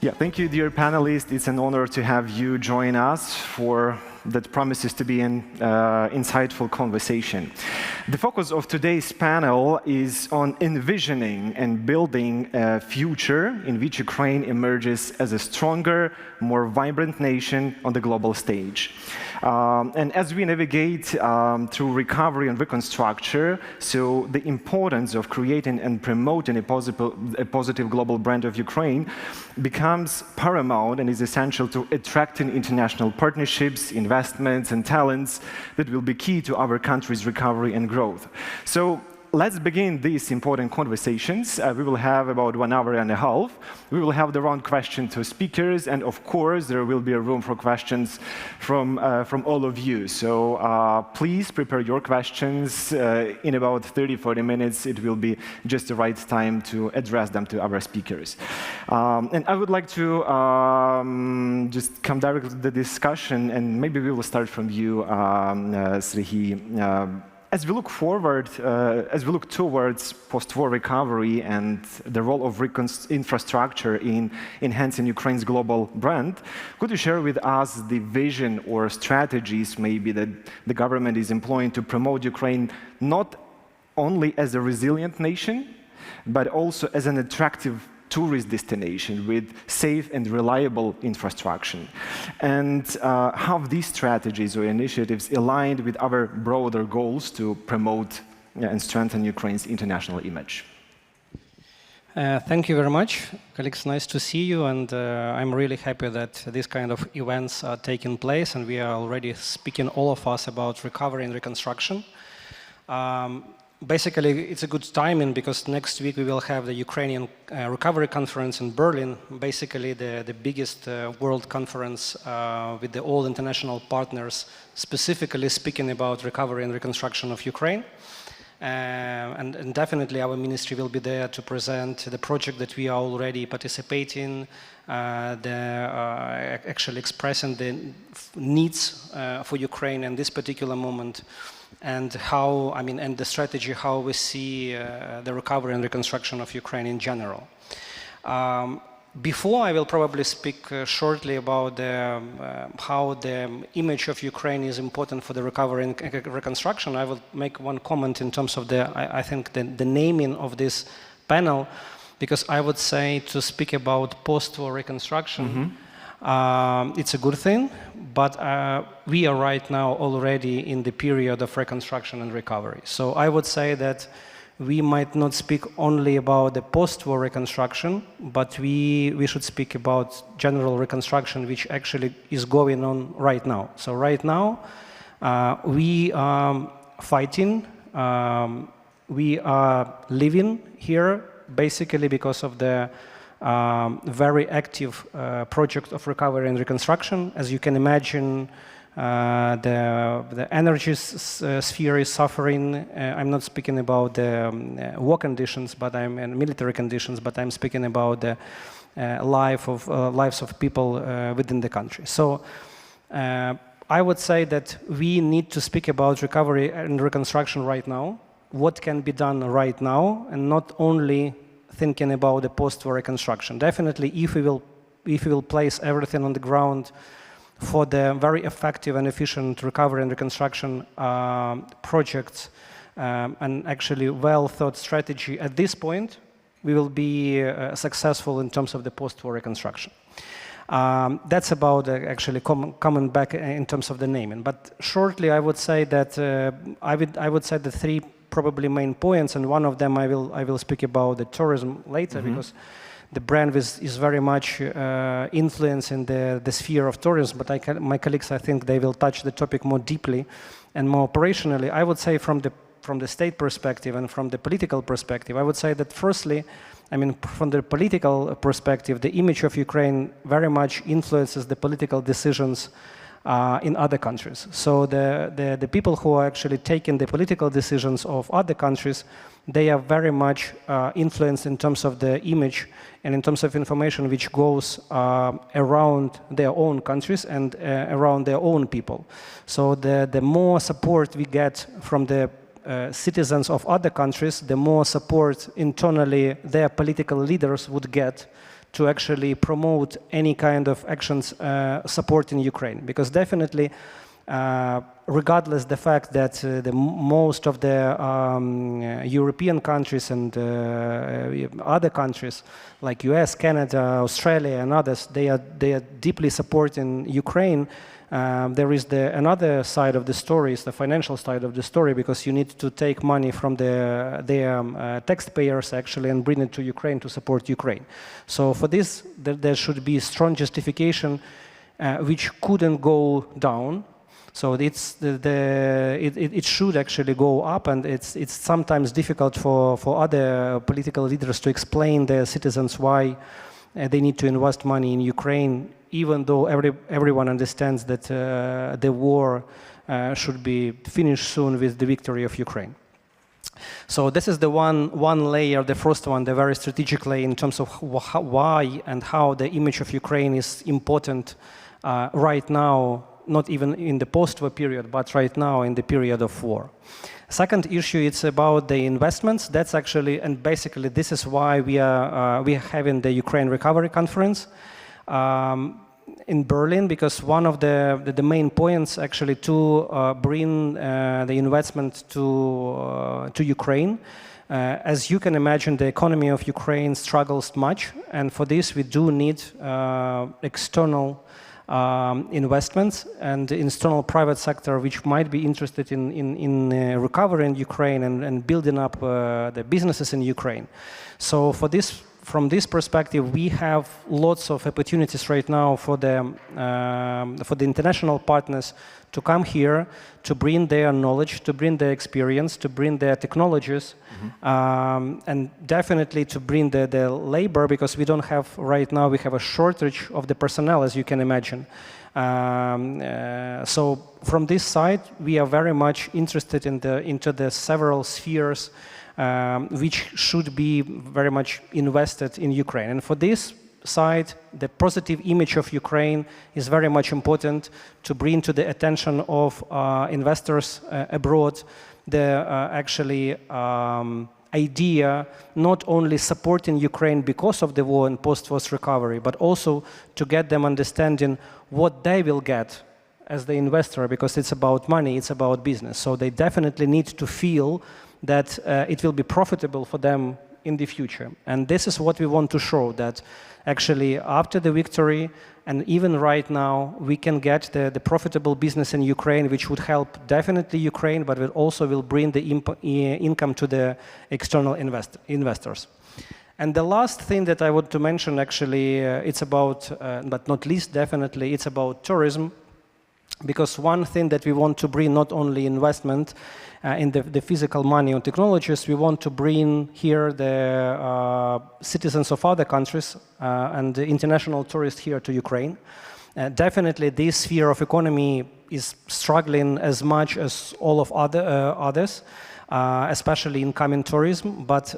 Yeah, thank you, dear panelists. It's an honor to have you join us for that promises to be an insightful conversation. The focus of today's panel is on envisioning and building a future in which Ukraine emerges as a stronger, more vibrant nation on the global stage. And as we navigate through recovery and reconstruction, so the importance of creating and promoting a positive global brand of Ukraine becomes paramount and is essential to attracting international partnerships, investments, and talents that will be key to our country's recovery and growth. So let's begin these important conversations. We will have about 1 hour and a half. We will have the round question to speakers, and of course, there will be a room for questions from all of you. So please prepare your questions. In about 30-40 minutes, it will be just the right time to address them to our speakers. And I would like to just come directly to the discussion, and maybe we will start from you, Serhiy. As we look forward, as we look towards post-war recovery and the role of infrastructure in enhancing Ukraine's global brand, could you share with us the vision or strategies maybe that the government is employing to promote Ukraine not only as a resilient nation, but also as an attractive tourist destination with safe and reliable infrastructure, and how these strategies or initiatives aligned with our broader goals to promote and strengthen Ukraine's international image? Thank you very much. Colleagues, nice to see you, and I'm really happy that these kind of events are taking place, and we are already speaking, all of us, about recovery and reconstruction. Basically, it's a good timing because next week we will have the Ukrainian Recovery Conference in Berlin, basically the biggest world conference with all international partners, specifically speaking about recovery and reconstruction of Ukraine. And definitely our ministry will be there to present the project that we are already participating, actually expressing the needs for Ukraine in this particular moment, and how, and the strategy, how we see the recovery and reconstruction of Ukraine in general. Before I will probably speak shortly about how the image of Ukraine is important for the recovery and reconstruction, I will make one comment in terms of I think the naming of this panel, because I would say to speak about post-war reconstruction, it's a good thing, but we are right now already in the period of reconstruction and recovery. So I would say that we might not speak only about the post-war reconstruction, but we should speak about general reconstruction, which actually is going on right now. So right now, we are fighting, we are living here basically because of the very active project of recovery and reconstruction. As you can imagine, the energy sphere is suffering. I'm not speaking about the war conditions, but in military conditions, but I'm speaking about the lives of people within the country. So I would say that we need to speak about recovery and reconstruction right now, what can be done right now, and not only thinking about the post-war reconstruction. Definitely, if we will place everything on the ground for the very effective and efficient recovery and reconstruction projects and actually well-thought strategy at this point, we will be successful in terms of the post-war reconstruction. That's about actually coming back in terms of the naming. But shortly, I would say that I would say the three probably main points, and one of them I will speak about the tourism later, because the brand is very much influencing the sphere of tourism. But my colleagues, I think they will touch the topic more deeply and more operationally. I would say from the state perspective and from the political perspective, I would say that firstly, from the political perspective, the image of Ukraine very much influences the political decisions in other countries. So the people who are actually taking the political decisions of other countries, they are very much influenced in terms of the image and in terms of information which goes around their own countries and around their own people. So the more support we get from the citizens of other countries, the more support internally their political leaders would get to actually promote any kind of actions supporting Ukraine. Because definitely, regardless the fact that most of the European countries and other countries like US, Canada, Australia and others, they are deeply supporting Ukraine, there is another side of the story, is the financial side of the story, because you need to take money from their taxpayers actually and bring it to Ukraine to support Ukraine. So for this, there should be strong justification which couldn't go down. So it should actually go up, and it's sometimes difficult for other political leaders to explain their citizens why they need to invest money in Ukraine, even though everyone understands that the war should be finished soon with the victory of Ukraine. So this is the one layer, the first one, the very strategic layer in terms of why and how the image of Ukraine is important right now, not even in the post-war period, but right now in the period of war. Second issue, it's about the investments. That's actually, and basically this is why we are having the Ukraine Recovery Conference in Berlin, because one of the main points actually to bring the investment to Ukraine. As you can imagine, the economy of Ukraine struggles much, and for this we do need external investments and external private sector which might be interested in recovering Ukraine and building up the businesses in Ukraine. So from this perspective, we have lots of opportunities right now for the international partners to come here, to bring their knowledge, to bring their experience, to bring their technologies, and definitely to bring the labor, because we don't have, right now, we have a shortage of the personnel, as you can imagine. So from this side, we are very much interested into the several spheres which should be very much invested in Ukraine. And for this side, the positive image of Ukraine is very much important to bring to the attention of investors abroad the actually idea not only supporting Ukraine because of the war and post-war recovery, but also to get them understanding what they will get as the investor, because it's about money, it's about business. So they definitely need to feel that it will be profitable for them in the future. And this is what we want to show, that actually after the victory and even right now we can get the profitable business in Ukraine, which would help definitely Ukraine, but it also will bring the income to the external investors. And the last thing that I want to mention actually, it's about, but not least definitely, it's about tourism. Because one thing that we want to bring, not only investment in the physical money on technologies, we want to bring here the citizens of other countries and the international tourists here to Ukraine. Definitely this sphere of economy is struggling as much as all of others, especially incoming tourism. But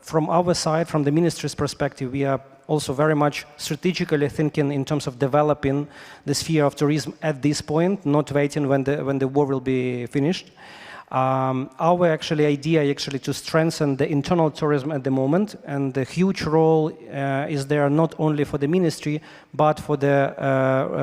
from our side, from the ministry's perspective, we are also very much strategically thinking in terms of developing the sphere of tourism at this point, not waiting when the war will be finished. Our idea to strengthen the internal tourism at the moment, and the huge role is there not only for the ministry, but for the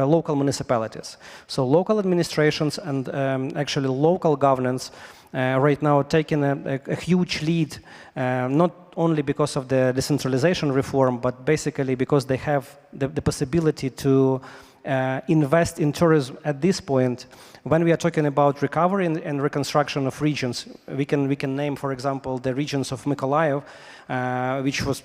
local municipalities. So local administrations and actually local governance right now taking a huge lead, not only because of the decentralization reform, but basically because they have the possibility to invest in tourism at this point. When we are talking about recovery and reconstruction of regions, we can name, for example, the regions of Mykolaiv, which was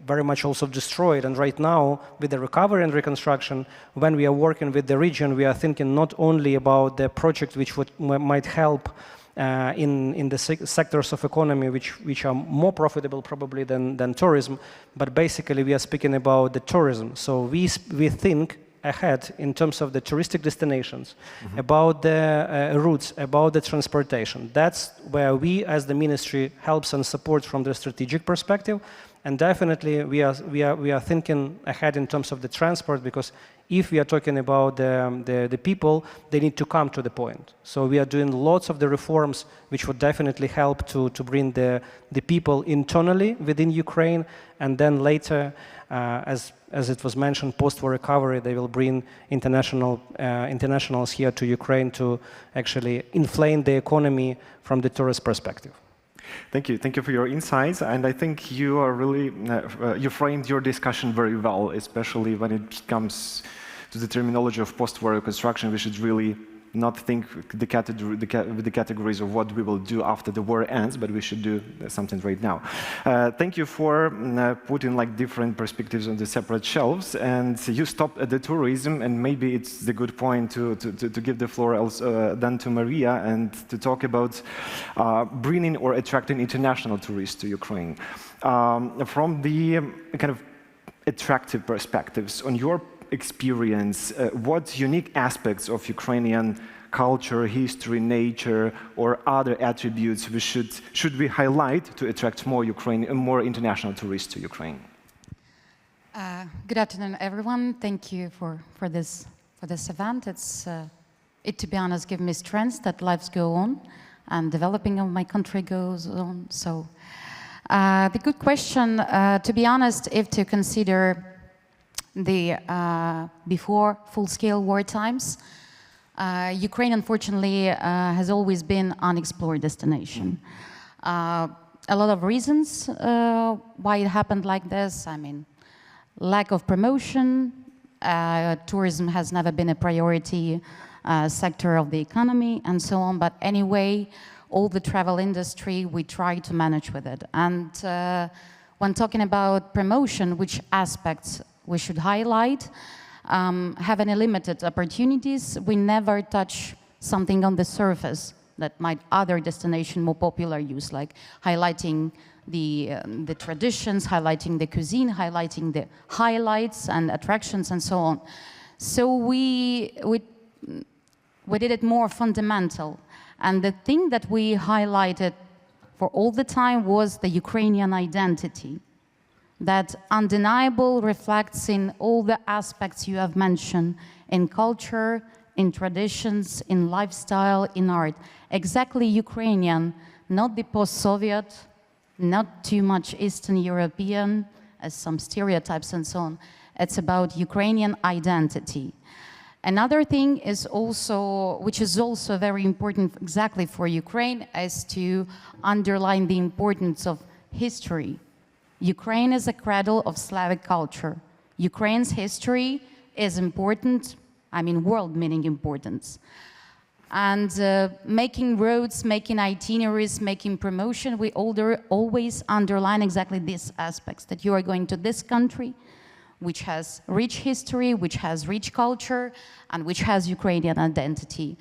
very much also destroyed. And right now, with the recovery and reconstruction, when we are working with the region, we are thinking not only about the project which might help in the sectors of economy which are more profitable probably than tourism, but basically we are speaking about the tourism. So we think ahead in terms of the touristic destinations, about the routes, about the transportation. That's where we as the ministry helps and supports from the strategic perspective. And definitely we are thinking ahead in terms of the transport, because if we are talking about the people, they need to come to the point. So we are doing lots of the reforms which would definitely help to bring the people internally within Ukraine, and then later, as it was mentioned, post-war recovery, they will bring internationals here to Ukraine to actually inflame the economy from the tourist perspective. Thank you for your insights, and I think you are really, you framed your discussion very well, especially when it comes to the terminology of post-war reconstruction. We should really not think the categories of what we will do after the war ends, but we should do something right now. Thank you for putting like different perspectives on the separate shelves, and you stopped at the tourism, and maybe it's the good point to give the floor then to Maria and to talk about bringing or attracting international tourists to Ukraine. From the kind of attractive perspectives, on your experience, what unique aspects of Ukrainian culture, history, nature, or other attributes should we highlight to attract more international tourists to Ukraine? Good afternoon, everyone. Thank you for this event. It, to be honest, gives me strength that lives go on and developing of my country goes on. So, the good question, to be honest, if to consider the before full-scale war times, Ukraine, unfortunately, has always been an unexplored destination. A lot of reasons why it happened like this. I mean, lack of promotion, tourism has never been a priority sector of the economy, and so on. But anyway, all the travel industry, we try to manage with it. And when talking about promotion, which aspects we should highlight, having limited opportunities, we never touch something on the surface that might other destination more popular use, like highlighting the traditions, highlighting the cuisine, highlighting the highlights and attractions and so on. So we did it more fundamental. And the thing that we highlighted for all the time was the Ukrainian identity. That undeniable reflects in all the aspects you have mentioned, in culture, in traditions, in lifestyle, in art. Exactly Ukrainian, not the post-Soviet, not too much Eastern European, as some stereotypes and so on. It's about Ukrainian identity. Another thing is also, which is also very important exactly for Ukraine, is to underline the importance of history. Ukraine is a cradle of Slavic culture. Ukraine's history is important, I mean world meaning importance. And making roads, making itineraries, making promotion, we always underline exactly these aspects, that you are going to this country, which has rich history, which has rich culture, and which has Ukrainian identity.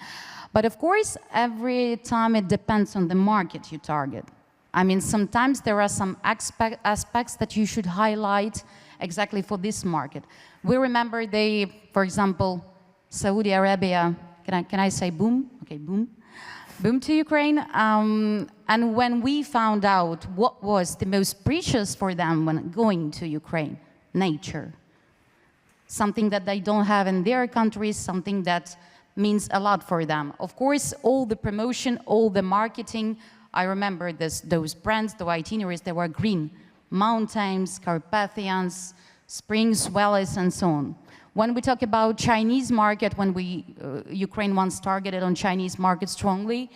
But of course, every time it depends on the market you target. I mean, sometimes there are some aspects that you should highlight exactly for this market. We remember for example, Saudi Arabia, can I say boom? Okay, boom. Boom to Ukraine. And when we found out what was the most precious for them when going to Ukraine, nature. Something that they don't have in their countries, something that means a lot for them. Of course, all the promotion, all the marketing, I remember those brands, the itineraries, they were green. Mountains, Carpathians, springs, valleys, and so on. When we talk about Chinese market, when Ukraine once targeted on Chinese market strongly,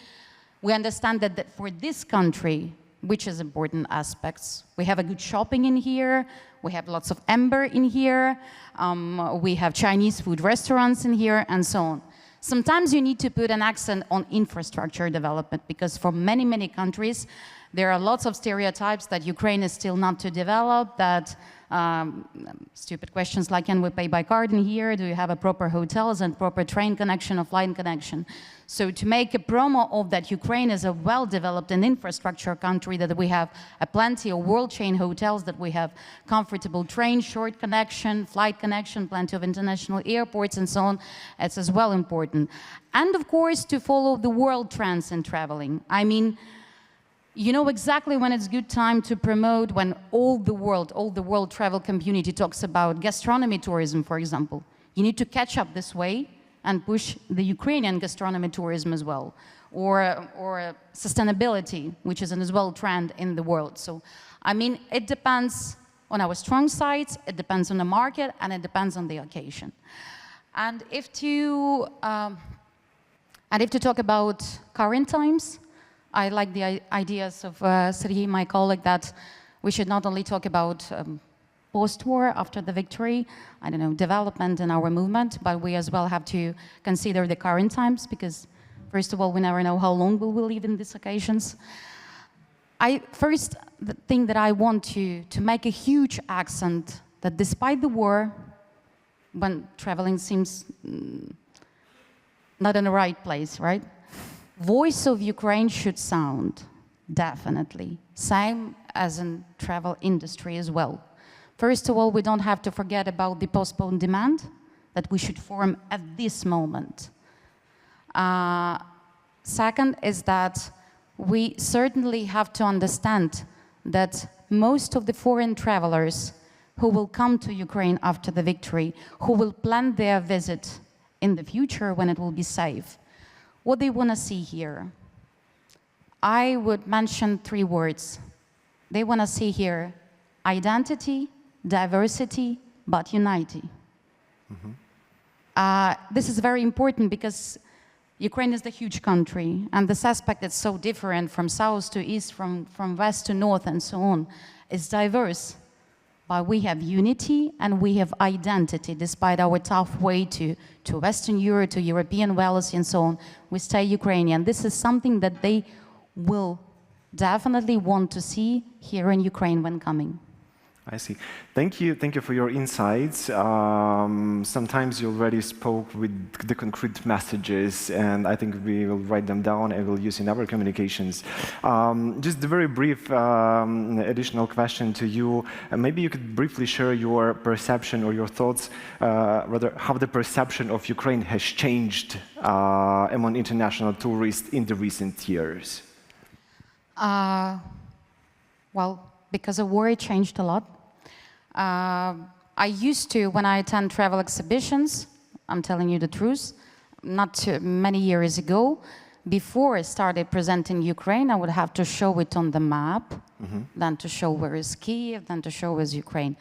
we understand that for this country, which is important aspects, we have a good shopping in here, we have lots of amber in here, we have Chinese food restaurants in here, and so on. Sometimes you need to put an accent on infrastructure development, because for many, many countries, there are lots of stereotypes that Ukraine is still not too developed, that stupid questions like, can we pay by card in here? Do you have a proper hotels and proper train connection or flight connection? So to make a promo of that Ukraine is a well-developed and infrastructure country, that we have plenty of world chain hotels, that we have comfortable train, short connection, flight connection, plenty of international airports and so on, it's as well important. And of course, to follow the world trends in traveling. I mean, You know exactly when it's good time to promote, when all the world travel community talks about gastronomy tourism, for example. You need to catch up this way and push the Ukrainian gastronomy tourism as well, or sustainability, which is as well trend in the world. So, I mean, it depends on our strong sides, it depends on the market, and it depends on the occasion. And if to talk about current times, I like the ideas of Serhiy, my colleague, that we should not only talk about post-war, after the victory, I don't know, development in our movement, but we as well have to consider the current times, because first of all, we never know how long we will live in these occasions. First, the thing that I want to make a huge accent, that despite the war, when traveling seems not in the right place, right? Voice of Ukraine should sound, definitely. Same as in travel industry as well. First of all, we don't have to forget about the postponed demand that we should form at this moment. Second is that we certainly have to understand that most of the foreign travelers who will come to Ukraine after the victory, who will plan their visit in the future when it will be safe, what they want to see here. I would mention 3 words. They want to see here identity, diversity, but unity. This is very important because Ukraine is a huge country, and this aspect is so different from south to east, from west to north, and so on. It's diverse, but we have unity and we have identity, despite our tough way to Western Europe, to European values, and so on. We stay Ukrainian. This is something that they will definitely want to see here in Ukraine when coming. I see. Thank you for your insights. Sometimes you already spoke with the concrete messages, and I think we will write them down and we'll use in our communications. Just a very brief additional question to you. Maybe you could briefly share your perception or your thoughts, rather, how the perception of Ukraine has changed among international tourists in the recent years. Well, because of war, it changed a lot. I used to, when I attend travel exhibitions, I'm telling you the truth, not too many years ago, before I started presenting Ukraine, I would have to show it on the map, then to show where is Kyiv, then to show where is Ukraine.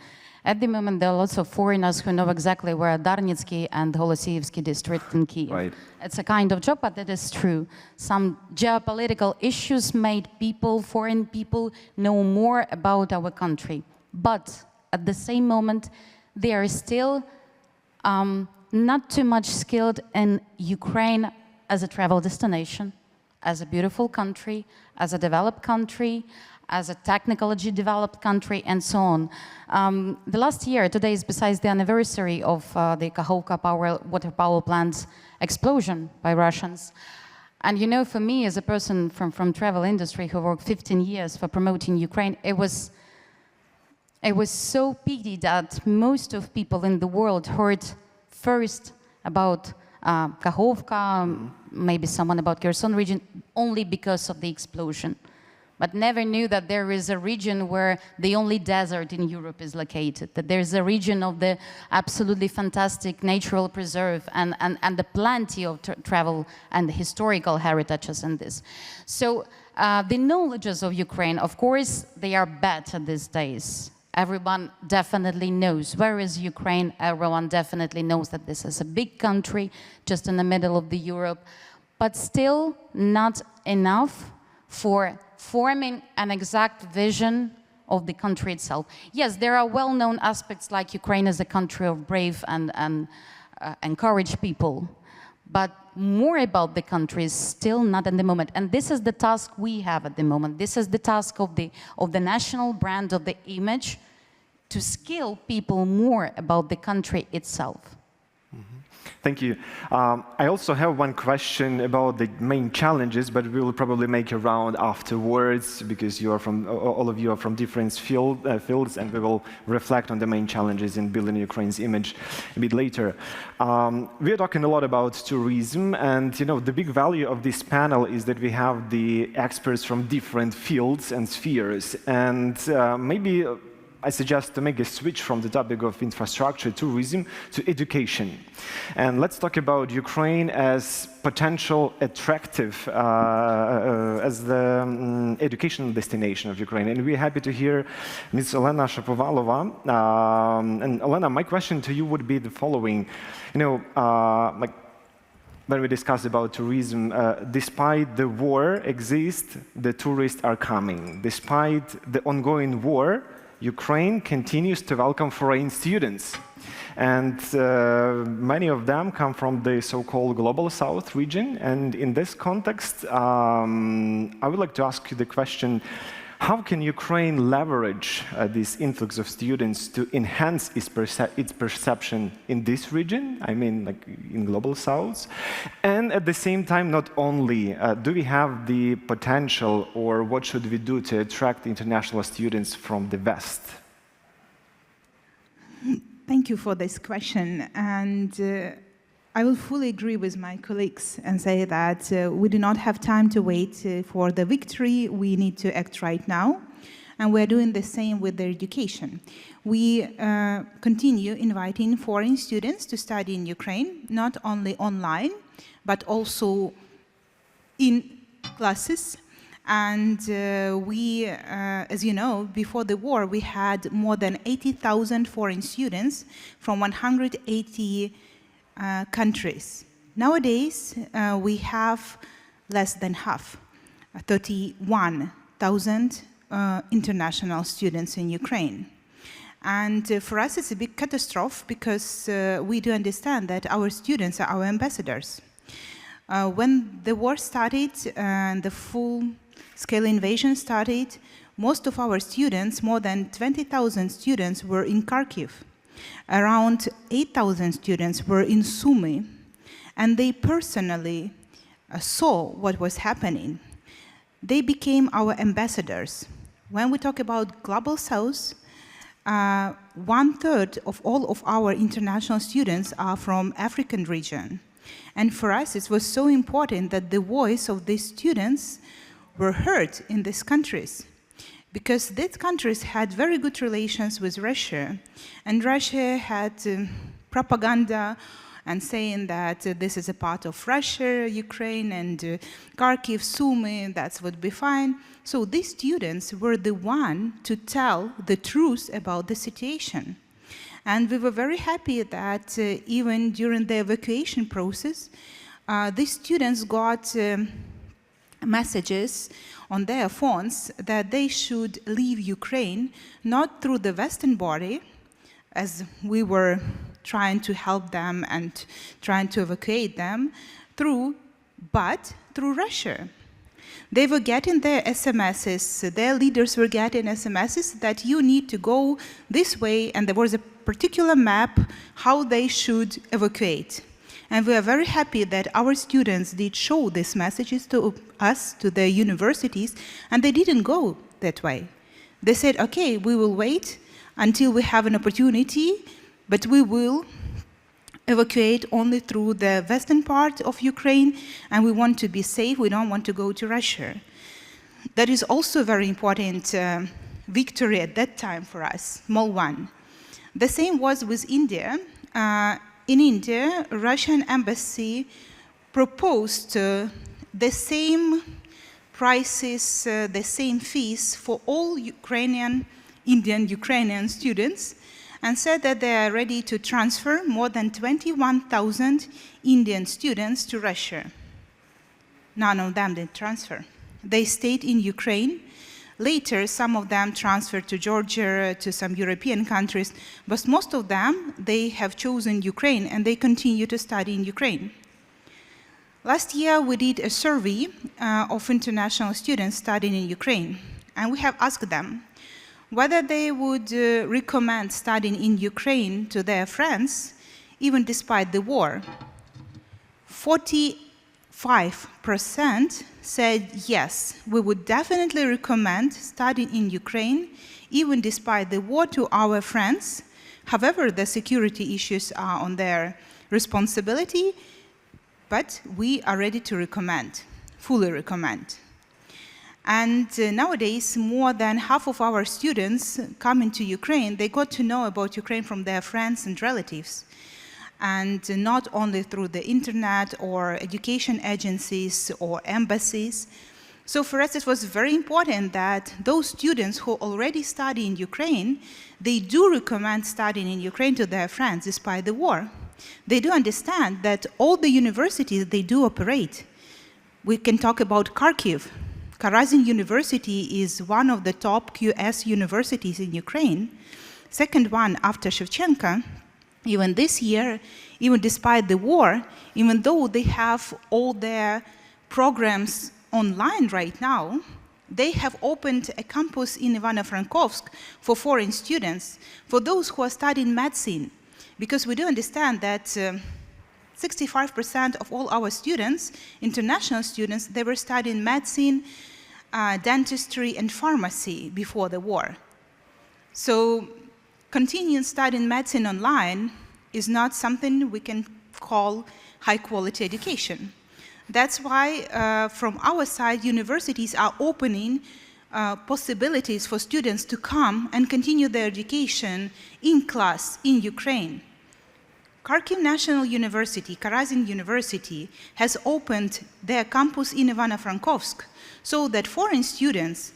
At the moment, there are lots of foreigners who know exactly where Darnitsky and Holosiyevsky district in Kyiv. Right. It's a kind of joke, but it is true. Some geopolitical issues made people, foreign people, know more about our country. But at the same moment, they are still not too much skilled in Ukraine as a travel destination, as a beautiful country, as a developed country, as a technology developed country, and so on. The last year, today is besides the anniversary of the Kakhovka water power plant's explosion by Russians. And you know, for me, as a person from travel industry who worked 15 years for promoting Ukraine, it was so pity that most of people in the world heard first about Kakhovka, maybe someone about Kherson region, only because of the explosion, but never knew that there is a region where the only desert in Europe is located, that there's a region of the absolutely fantastic natural preserve and the plenty of travel and historical heritages in this. So the knowledges of Ukraine, of course, they are better these days. Everyone definitely knows where is Ukraine. Everyone definitely knows that this is a big country just in the middle of the Europe, but still not enough for forming an exact vision of the country itself. Yes, there are well-known aspects like Ukraine is a country of brave and encouraged people, but more about the country is still not at the moment. And this is the task we have at the moment. This is the task of the national brand, of the image, to skill people more about the country itself. Thank you. I also have one question about the main challenges, but we will probably make a round afterwards because all of you are from different fields, and we will reflect on the main challenges in building Ukraine's image a bit later. We are talking a lot about tourism, and the big value of this panel is that we have the experts from different fields and spheres, and maybe I suggest to make a switch from the topic of infrastructure, tourism, to education. And let's talk about Ukraine as potential attractive, as the educational destination of Ukraine. And we're happy to hear Ms. Olena Shapovalova. And Olena, my question to you would be the following. Like when we discuss about tourism, despite the war exists, the tourists are coming. Despite the ongoing war, Ukraine continues to welcome foreign students, and many of them come from the so-called Global South region. And in this context, I would like to ask you the question, how can Ukraine leverage this influx of students to enhance its perception in this region, I mean like in Global South, and at the same time, not only do we have the potential, or what should we do to attract international students from the West? Thank you for this question, and I will fully agree with my colleagues and say that we do not have time to wait for the victory. We need to act right now, and we're doing the same with their education. We continue inviting foreign students to study in Ukraine, not only online, but also in classes. And as you know, before the war, we had more than 80,000 foreign students from 180 countries. Nowadays, we have less than half, 31,000 international students in Ukraine. And for us, it's a big catastrophe because we do understand that our students are our ambassadors. When the war started and the full-scale invasion started, most of our students, more than 20,000 students, were in Kharkiv. Around 8,000 students were in Sumy, and they personally saw what was happening. They became our ambassadors. When we talk about Global South, 1/3 of all of our international students are from African region. And for us, it was so important that the voice of these students were heard in these countries, because these countries had very good relations with Russia, and Russia had propaganda and saying that this is a part of Russia, Ukraine, and Kharkiv, Sumy, that would be fine. So these students were the one to tell the truth about the situation. And we were very happy that even during the evacuation process, these students got messages on their phones that they should leave Ukraine, not through the Western border, as we were trying to help them and trying to evacuate them, but through Russia. They were getting their SMSs, their leaders were getting SMSs that you need to go this way, and there was a particular map how they should evacuate. And we are very happy that our students did show these messages to us, to their universities, and they didn't go that way. They said, okay, we will wait until we have an opportunity, but we will evacuate only through the western part of Ukraine, and we want to be safe, we don't want to go to Russia. That is also a very important victory at that time for us, small one. The same was with India. In India, Russian embassy proposed the same prices, the same fees for all Indian Ukrainian students, and said that they are ready to transfer more than 21,000 Indian students to Russia. None of them did transfer. They stayed in Ukraine. Later, some of them transferred to Georgia, to some European countries, but most of them, they have chosen Ukraine, and they continue to study in Ukraine. Last year, we did a survey of international students studying in Ukraine, and we have asked them whether they would recommend studying in Ukraine to their friends even despite the war. 45% said yes, we would definitely recommend studying in Ukraine, even despite the war, to our friends. However, the security issues are on their responsibility, but we are ready to recommend, fully recommend. And nowadays, more than half of our students coming to Ukraine, they got to know about Ukraine from their friends and relatives. And not only through the internet or education agencies or embassies. So for us, it was very important that those students who already study in Ukraine, they do recommend studying in Ukraine to their friends despite the war. They do understand that all the universities, they do operate. We can talk about Kharkiv. Karazin University is one of the top QS universities in Ukraine. Second one after Shevchenko. Even this year, even despite the war, even though they have all their programs online right now, they have opened a campus in Ivano-Frankovsk for foreign students, for those who are studying medicine. Because we do understand that 65% of all our students, international students, they were studying medicine, dentistry, and pharmacy before the war. So continuing studying medicine online is not something we can call high-quality education. That's why, from our side, universities are opening possibilities for students to come and continue their education in class in Ukraine. Kharkiv National University, Karazin University, has opened their campus in Ivano-Frankovsk so that foreign students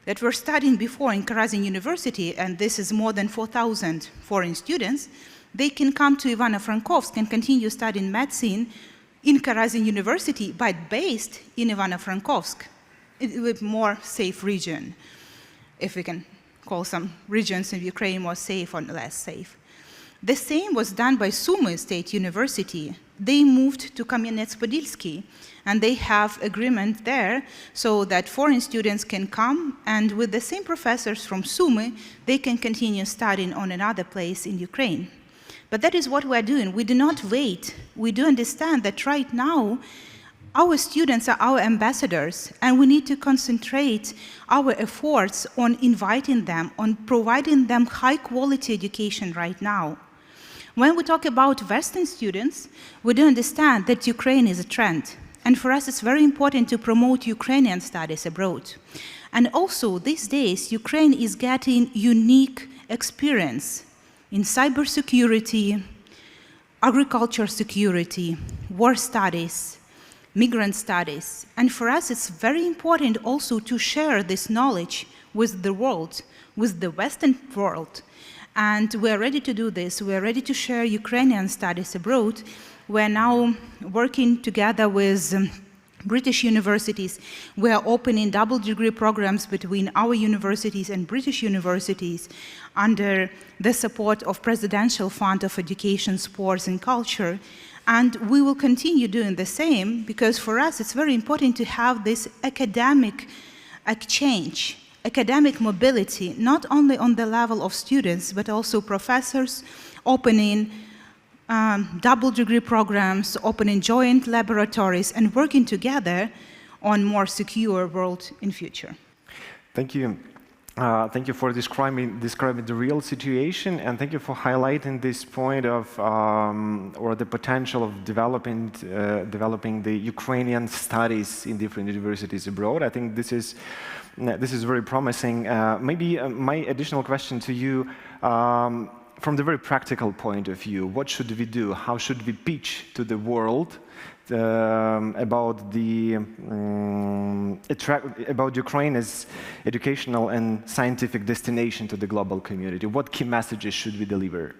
that were studying before in Karazin University, and this is more than 4,000 foreign students, they can come to Ivano-Frankovsk and continue studying medicine in Karazin University, but based in Ivano-Frankovsk, with more safe region, if we can call some regions in Ukraine more safe or less safe. The same was done by Sumy State University. They moved to Kamenets-Podilsky, and they have agreement there so that foreign students can come, and with the same professors from Sumy, they can continue studying on another place in Ukraine. But that is what we're doing. We do not wait. We do understand that right now, our students are our ambassadors, and we need to concentrate our efforts on inviting them, on providing them high-quality education right now. When we talk about Western students, we do understand that Ukraine is a trend. And for us, it's very important to promote Ukrainian studies abroad. And also, these days, Ukraine is getting unique experience in cybersecurity, agriculture security, war studies, migrant studies. And for us, it's very important also to share this knowledge with the world, with the Western world. And we're ready to do this. We're ready to share Ukrainian studies abroad. We're now working together with British universities. We are opening double degree programs between our universities and British universities under the support of Presidential Fund of Education, Sports and Culture. And we will continue doing the same because for us it's very important to have this academic exchange, academic mobility, not only on the level of students, but also professors opening double degree programs, opening joint laboratories, and working together on more secure world in future. Thank you. Thank you for describing the real situation, and thank you for highlighting this point of, or the potential of developing the Ukrainian studies in different universities abroad. I think this is very promising. Maybe my additional question to you, from the very practical point of view, what should we do? How should we pitch to the world about Ukraine as educational and scientific destination to the global community? What key messages should we deliver?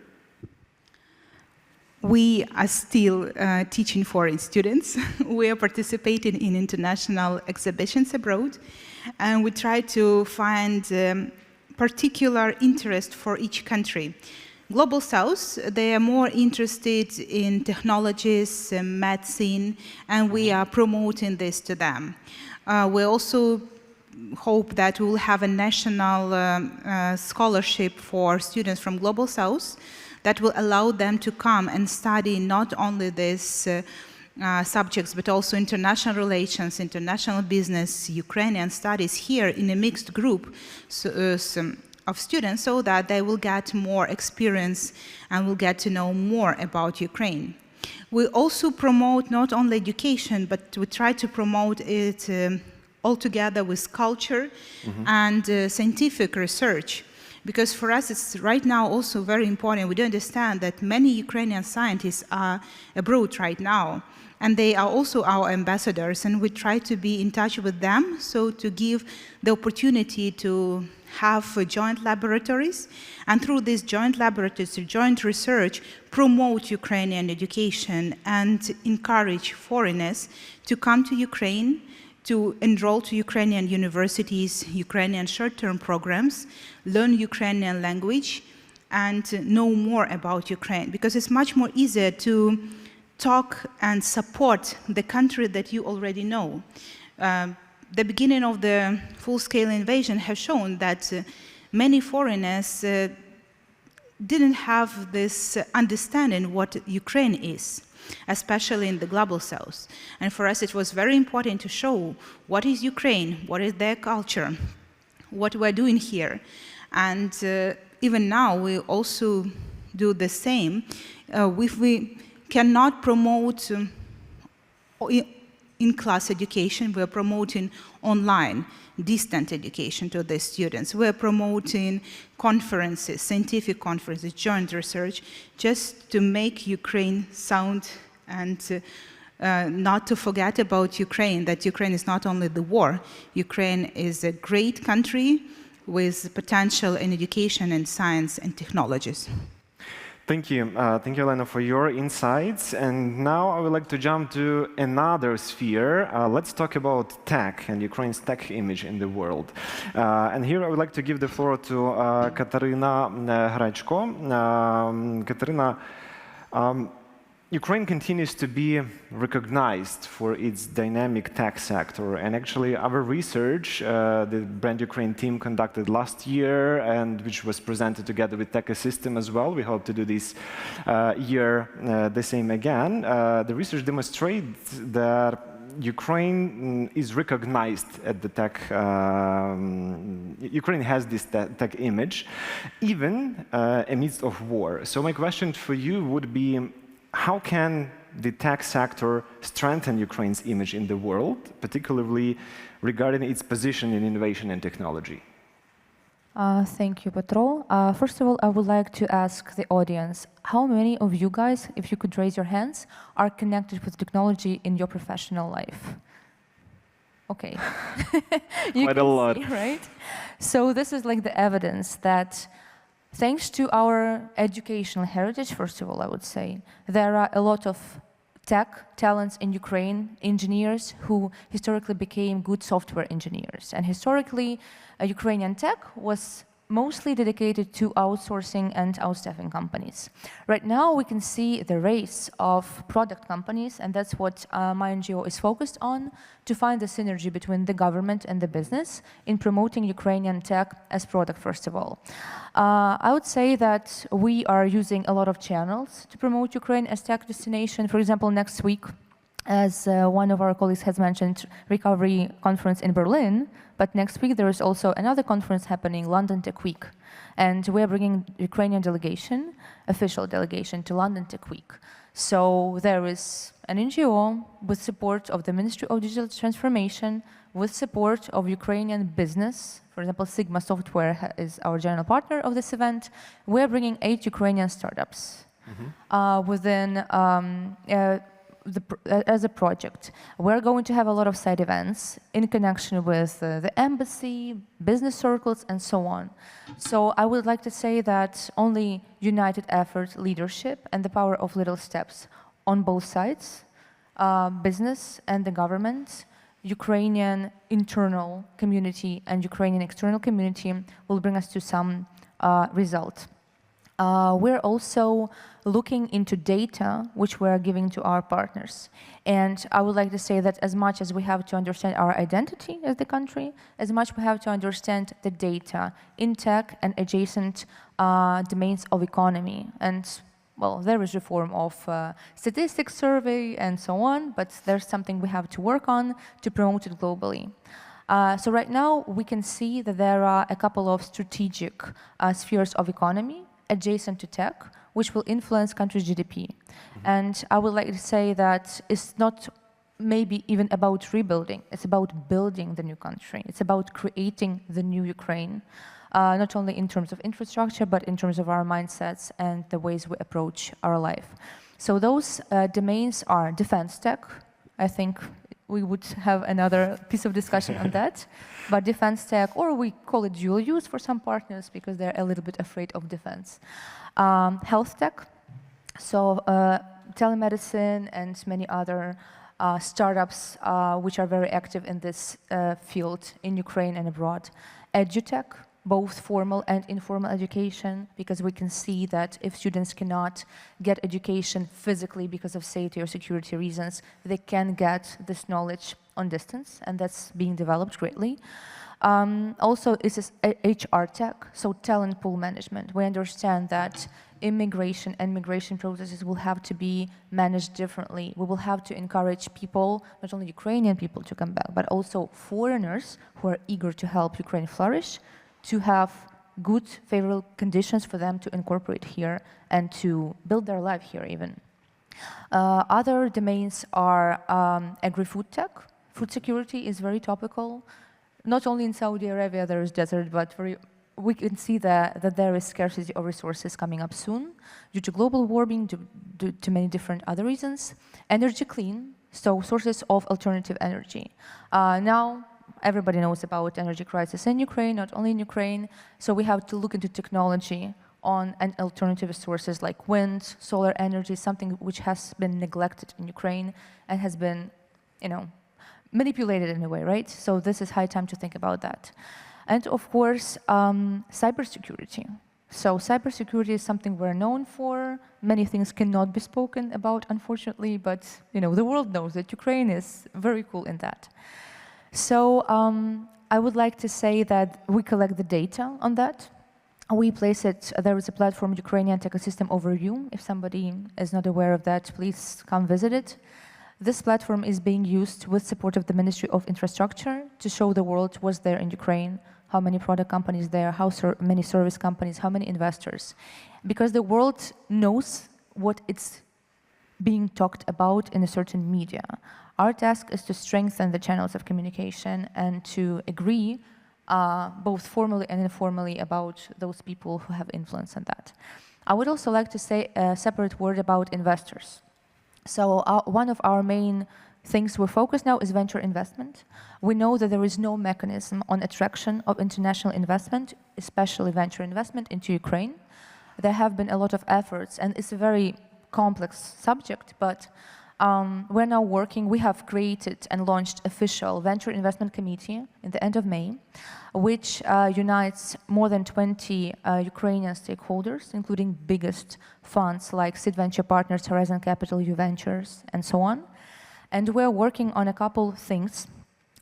We are still teaching foreign students. We are participating in international exhibitions abroad, and we try to find particular interest for each country. Global South, they are more interested in technologies, medicine, and we are promoting this to them. We also hope that we will have a national scholarship for students from Global South that will allow them to come and study not only these subjects, but also international relations, international business, Ukrainian studies here in a mixed group of students, so that they will get more experience and will get to know more about Ukraine. We also promote not only education, but we try to promote it all together with culture and scientific research. Because for us, it's right now also very important. We do understand that many Ukrainian scientists are abroad right now, and they are also our ambassadors, and we try to be in touch with them, so to give the opportunity to have joint laboratories, and through these joint laboratories, joint research, promote Ukrainian education and encourage foreigners to come to Ukraine, to enroll to Ukrainian universities, Ukrainian short-term programs, learn Ukrainian language, and know more about Ukraine. Because it's much more easier to talk and support the country that you already know. The beginning of the full-scale invasion has shown that many foreigners didn't have this understanding what Ukraine is, especially in the global south. And for us, it was very important to show what is Ukraine, what is their culture, what we're doing here. And even now, we also do the same. If we cannot promote in-class education, we're promoting online, distant education to the students. We're promoting conferences, scientific conferences, joint research, just to make Ukraine sound and not to forget about Ukraine, that Ukraine is not only the war. Ukraine is a great country with potential in education and science and technologies. Thank you. Thank you, Olena, for your insights. And now I would like to jump to another sphere. Let's talk about tech and Ukraine's tech image in the world. And here I would like to give the floor to Katarina Hrachko. Katarina, Ukraine continues to be recognized for its dynamic tech sector. And actually, our research, the Brand Ukraine team conducted last year, and which was presented together with Tech System as well. We hope to do this year the same again. The research demonstrates that Ukraine is recognized at the tech. Ukraine has this tech image, even amidst of war. So my question for you would be, how can the tech sector strengthen Ukraine's image in the world, particularly regarding its position in innovation and technology? Thank you, Petro. First of all, I would like to ask the audience, how many of you guys, if you could raise your hands, are connected with technology in your professional life? Okay. Quite a lot. See, right? So this is like the evidence that thanks to our educational heritage, first of all, I would say, there are a lot of tech talents in Ukraine, engineers who historically became good software engineers. And historically, Ukrainian tech was mostly dedicated to outsourcing and outstaffing companies. Right now, we can see the race of product companies, and that's what my NGO is focused on, to find the synergy between the government and the business in promoting Ukrainian tech as product, first of all. I would say that we are using a lot of channels to promote Ukraine as tech destination. For example, next week, as one of our colleagues has mentioned, Recovery Conference in Berlin, but next week there is also another conference happening, London Tech Week. And we are bringing Ukrainian delegation, official delegation, to London Tech Week. So there is an NGO with support of the Ministry of Digital Transformation, with support of Ukrainian business. For example, Sigma Software is our general partner of this event. We're bringing 8 Ukrainian startups within as a project. We're going to have a lot of side events in connection with the embassy, business circles, and so on. So I would like to say that only united effort, leadership, and the power of little steps on both sides, business and the government, Ukrainian internal community and Ukrainian external community, will bring us to some result. we're also looking into data which we are giving to our partners. And I would like to say that as much as we have to understand our identity as the country, as much we have to understand the data in tech and adjacent domains of economy. And well, there is a form of statistics survey and so on, but there's something we have to work on to promote it globally. So right now, we can see that there are a couple of strategic spheres of economy adjacent to tech, which will influence countries' GDP. And I would like to say that it's not maybe even about rebuilding, it's about building the new country. It's about creating the new Ukraine, not only in terms of infrastructure, but in terms of our mindsets and the ways we approach our life. So those domains are defense tech. I think we would have another piece of discussion on that. But defense tech, or we call it dual use for some partners because they're a little bit afraid of defense. Health tech, so telemedicine and many other startups which are very active in this field in Ukraine and abroad. Edutech, both formal and informal education, because we can see that if students cannot get education physically because of safety or security reasons, they can get this knowledge on distance, and that's being developed greatly. Also, this is HR tech, so talent pool management. We understand that immigration and migration processes will have to be managed differently. We will have to encourage people, not only Ukrainian people to come back, but also foreigners who are eager to help Ukraine flourish, to have good, favorable conditions for them to incorporate here and to build their life here even. Other domains are agri-food tech. Food security is very topical. Not only in Saudi Arabia there is desert, but we can see that there is scarcity of resources coming up soon due to global warming, due to many different other reasons. Energy clean, so sources of alternative energy. Now, everybody knows about energy crisis in Ukraine, not only in Ukraine, so we have to look into technology on and alternative sources like wind, solar energy, something which has been neglected in Ukraine and has been, manipulated in a way, right? So this is high time to think about that. And of course, cybersecurity. So cybersecurity is something we're known for. Many things cannot be spoken about, unfortunately, but the world knows that Ukraine is very cool in that. So I would like to say that we collect the data on that. We place it, there is a platform, Ukrainian Ecosystem Overview. If somebody is not aware of that, please come visit it. This platform is being used with support of the Ministry of Infrastructure to show the world what's there in Ukraine, how many product companies there, how many service companies, how many investors. Because the world knows what it's being talked about in a certain media. Our task is to strengthen the channels of communication and to agree both formally and informally about those people who have influence on that. I would also like to say a separate word about investors. So one of our main things we're focused now is venture investment. We know that there is no mechanism on attraction of international investment, especially venture investment into Ukraine. There have been a lot of efforts, and it's a very complex subject, but we're now working. We have created and launched official venture investment committee in the end of May, which unites more than 20 Ukrainian stakeholders, including biggest funds like Seed Venture Partners, Horizon Capital, U Ventures, and so on. And we're working on a couple things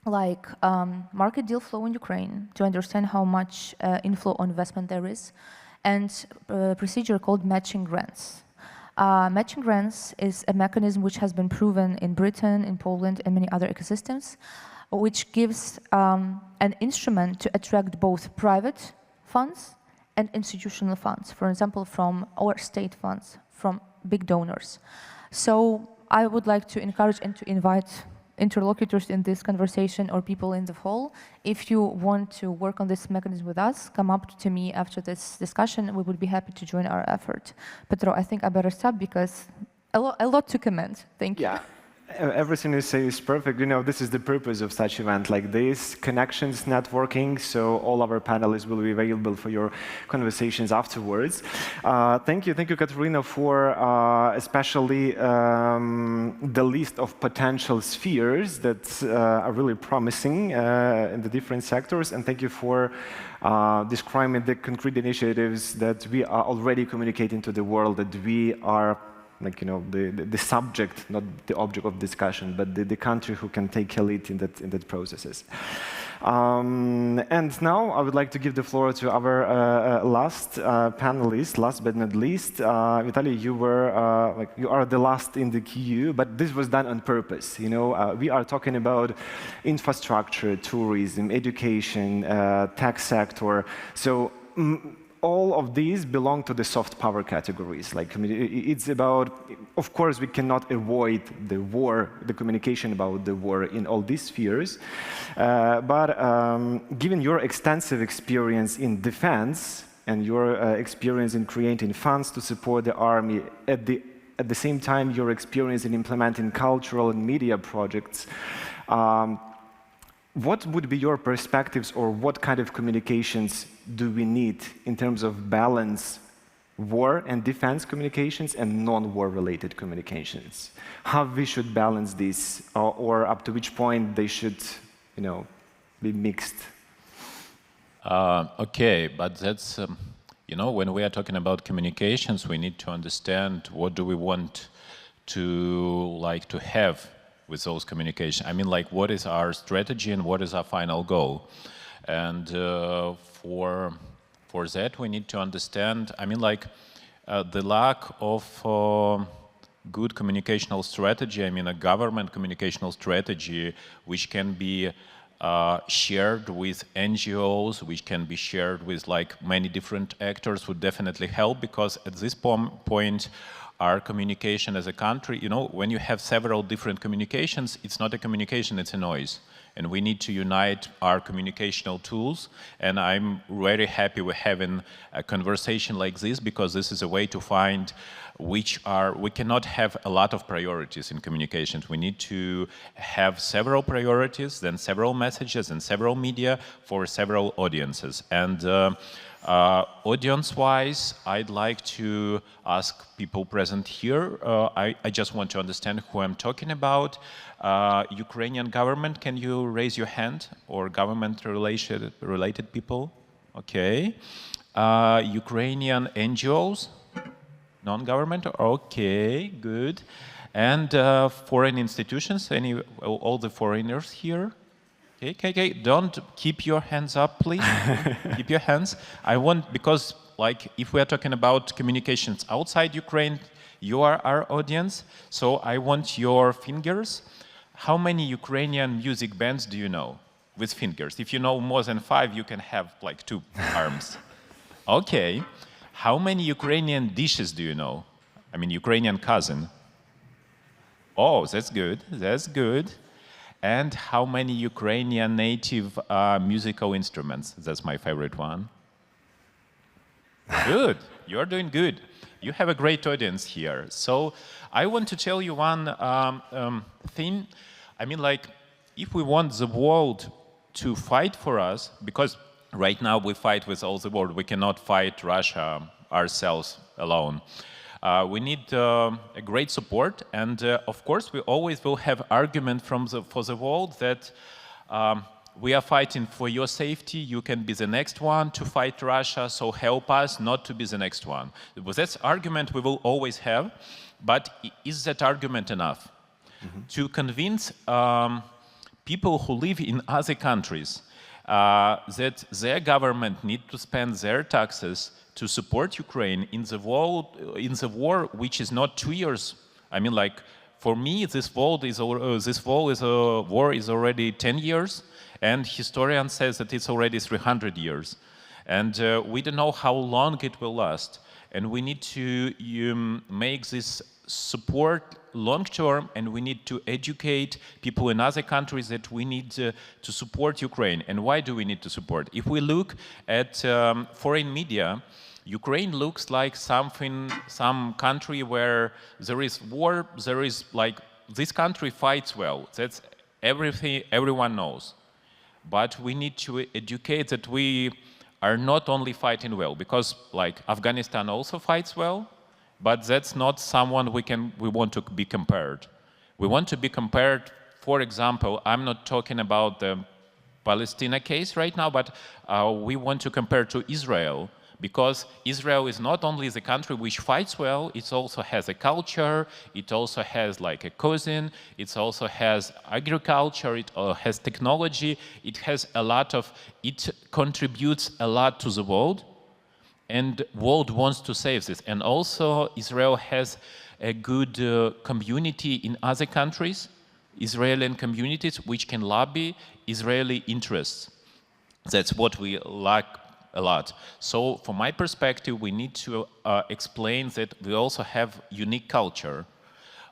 like market deal flow in Ukraine to understand how much inflow on investment there is, and a procedure called matching grants. Matching grants is a mechanism which has been proven in Britain, in Poland, and many other ecosystems, which gives an instrument to attract both private funds and institutional funds, for example, from our state funds, from big donors. So I would like to encourage and to invite interlocutors in this conversation or people in the hall. If you want to work on this mechanism with us, come up to me after this discussion. We would be happy to join our effort. Petro, I think I better stop because a lot to comment. Thank you. Yeah. Everything you say is perfect. You know, this is the purpose of such event like this, connections, networking, so all our panelists will be available for your conversations afterwards. Thank you, Katerina, for especially the list of potential spheres that are really promising in the different sectors, and thank you for describing the concrete initiatives that we are already communicating to the world, that we are like, you know, the subject, not the object of discussion, but the country who can take a lead in that processes. And now I would like to give the floor to our last panelist, last but not least. Vitaliy, you were you are the last in the queue, but this was done on purpose. You know, we are talking about infrastructure, tourism, education, tech sector. So. All of these belong to the soft power categories. Like, it's about, of course, we cannot avoid the war, the communication about the war in all these spheres. But given your extensive experience in defense and your experience in creating funds to support the army, at the same time your experience in implementing cultural and media projects, what would be your perspectives, or what kind of communications do we need in terms of balance war and defense communications and non-war related communications? How we should balance this, or up to which point they should, you know, be mixed? Okay, but that's, you know, when we are talking about communications, we need to understand what do we want to have with those communications. I mean, like, what is our strategy and what is our final goal? And for that, we need to understand, I mean, like, the lack of good communicational strategy, I mean, a government communicational strategy, which can be shared with NGOs, which can be shared with, like, many different actors, would definitely help, because at this point, our communication as a country, you know, when you have several different communications, it's not a communication, it's a noise. And we need to unite our communicational tools. And I'm very happy we're having a conversation like this, because this is a way to find we cannot have a lot of priorities in communications. We need to have several priorities, then several messages and several media for several audiences. And audience-wise, I'd like to ask people present here. I just want to understand who I'm talking about. Ukrainian government, can you raise your hand? Or government-related people? Okay. Ukrainian NGOs? Non-government? Okay, good. And foreign institutions? All the foreigners here? Okay, don't keep your hands up, please. Keep your hands. I want, because, like, if we are talking about communications outside Ukraine, you are our audience, so I want your fingers. How many Ukrainian music bands do you know with fingers? If you know more than 5, you can have, like, 2 arms. Okay. How many Ukrainian dishes do you know? I mean, Ukrainian cousin. Oh, that's good. That's good. And how many Ukrainian native musical instruments? That's my favorite one. Good. You're doing good. You have a great audience here. So I want to tell you one thing. I mean, like, if we want the world to fight for us, because right now we fight with all the world, we cannot fight Russia ourselves alone. We need a great support, and of course we always will have argument for the world that we are fighting for your safety, you can be the next one to fight Russia, so help us not to be the next one. That's argument we will always have, but is that argument enough? To convince people who live in other countries that their government need to spend their taxes to support Ukraine in the war, which is not 2 years. I mean, like, for me, this war is already 10 years, and historian says that it's already 300 years. And we don't know how long it will last. And we need to make this support long-term, and we need to educate people in other countries that we need to support Ukraine. And why do we need to support? If we look at foreign media, Ukraine looks like some country where there is war, there is, like, this country fights well. That's everything everyone knows. But we need to educate that we are not only fighting well, because like Afghanistan also fights well, but that's not someone we want to be compared. We want to be compared, for example, I'm not talking about the Palestine case right now, but we want to compare to Israel, because Israel is not only the country which fights well, it also has a culture, it also has like a cuisine, it also has agriculture, it has technology, it has a lot of, it contributes a lot to the world, and world wants to save this. And also Israel has a good community in other countries, Israeli communities which can lobby Israeli interests. That's what we lack a lot. So from my perspective, we need to explain that we also have unique culture.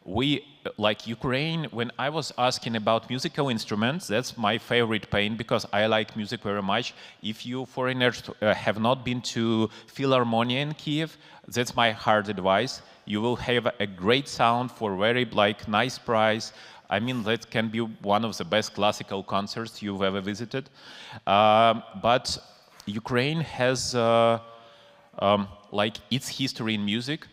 We, like Ukraine, when I was asking about musical instruments, that's my favorite pain because I like music very much. If you foreigners have not been to Philharmonia in Kiev, that's my hard advice. You will have a great sound for very like nice price. I mean, that can be one of the best classical concerts you've ever visited. But Ukraine has like its history in music.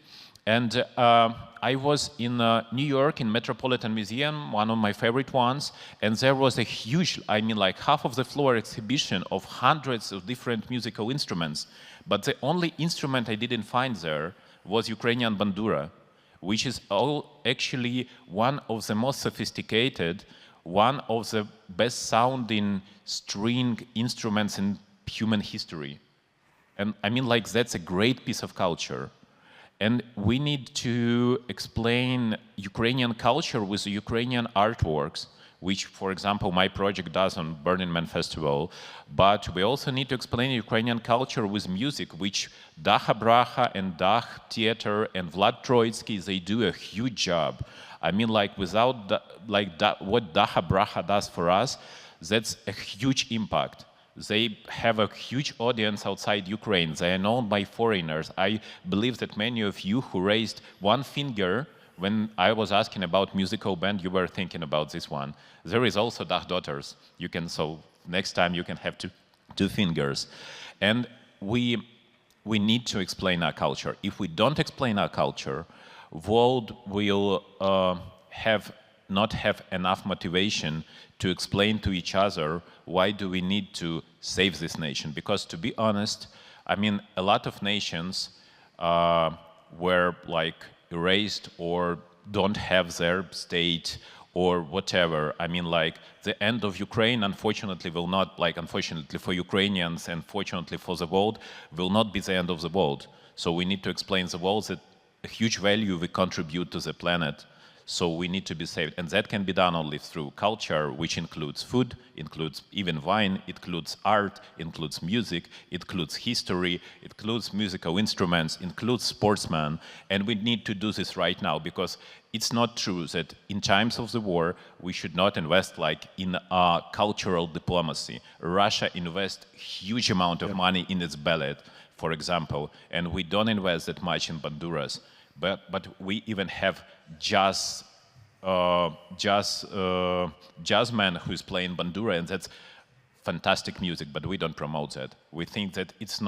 And I was in New York in Metropolitan Museum, one of my favorite ones, and there was a huge, I mean like half of the floor exhibition of hundreds of different musical instruments. But the only instrument I didn't find there was Ukrainian bandura, which is actually one of the most sophisticated, one of the best sounding string instruments in human history. And I mean like that's a great piece of culture. And we need to explain Ukrainian culture with Ukrainian artworks, which, for example, my project does on Burning Man Festival. But we also need to explain Ukrainian culture with music, which Daha Braha and Dah Theater and Vlad Troitsky, they do a huge job. I mean, like, without what Daha Braha does for us, that's a huge impact. They have a huge audience outside Ukraine. They are known by foreigners. I believe that many of you who raised one finger when I was asking about musical band, you were thinking about this one. There is also Dah Daughters. You can, so next time you can have two fingers. And we need to explain our culture. If we don't explain our culture, world will not have enough motivation to explain to each other why do we need to save this nation. Because to be honest, I mean, a lot of nations were like erased or don't have their state or whatever. I mean, like the end of Ukraine, unfortunately, will not, like unfortunately for Ukrainians and fortunately for the world, will not be the end of the world. So we need to explain the world that a huge value we contribute to the planet. So we need to be saved. And that can be done only through culture, which includes food, includes even wine, it includes art, includes music, it includes history, it includes musical instruments, includes sportsmen. And we need to do this right now because it's not true that in times of the war, we should not invest like in cultural diplomacy. Russia invests huge amount of money in its ballet, for example, and we don't invest that much in banduras. But we even have jazz man who is playing bandura, and that's fantastic music, but we don't promote that. We think that it's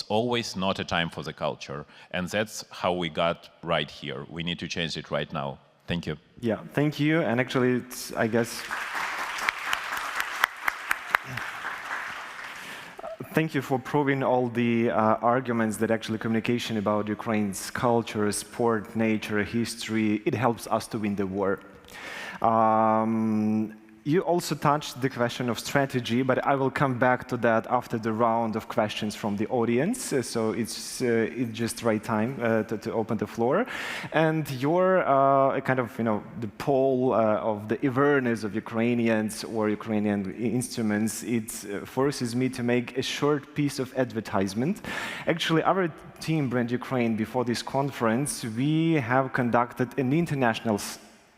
always not a time for the culture, and that's how we got right here. We need to change it right now. Thank you. Yeah, thank you. And actually, it's, I guess, thank you for proving all the arguments that actually communication about Ukraine's culture, sport, nature, history, it helps us to win the war. You also touched the question of strategy, but I will come back to that after the round of questions from the audience. So it's just right time to open the floor. And your kind of, the poll of the awareness of Ukrainians or Ukrainian instruments, it forces me to make a short piece of advertisement. Actually, our team, Brand Ukraine, before this conference, we have conducted an international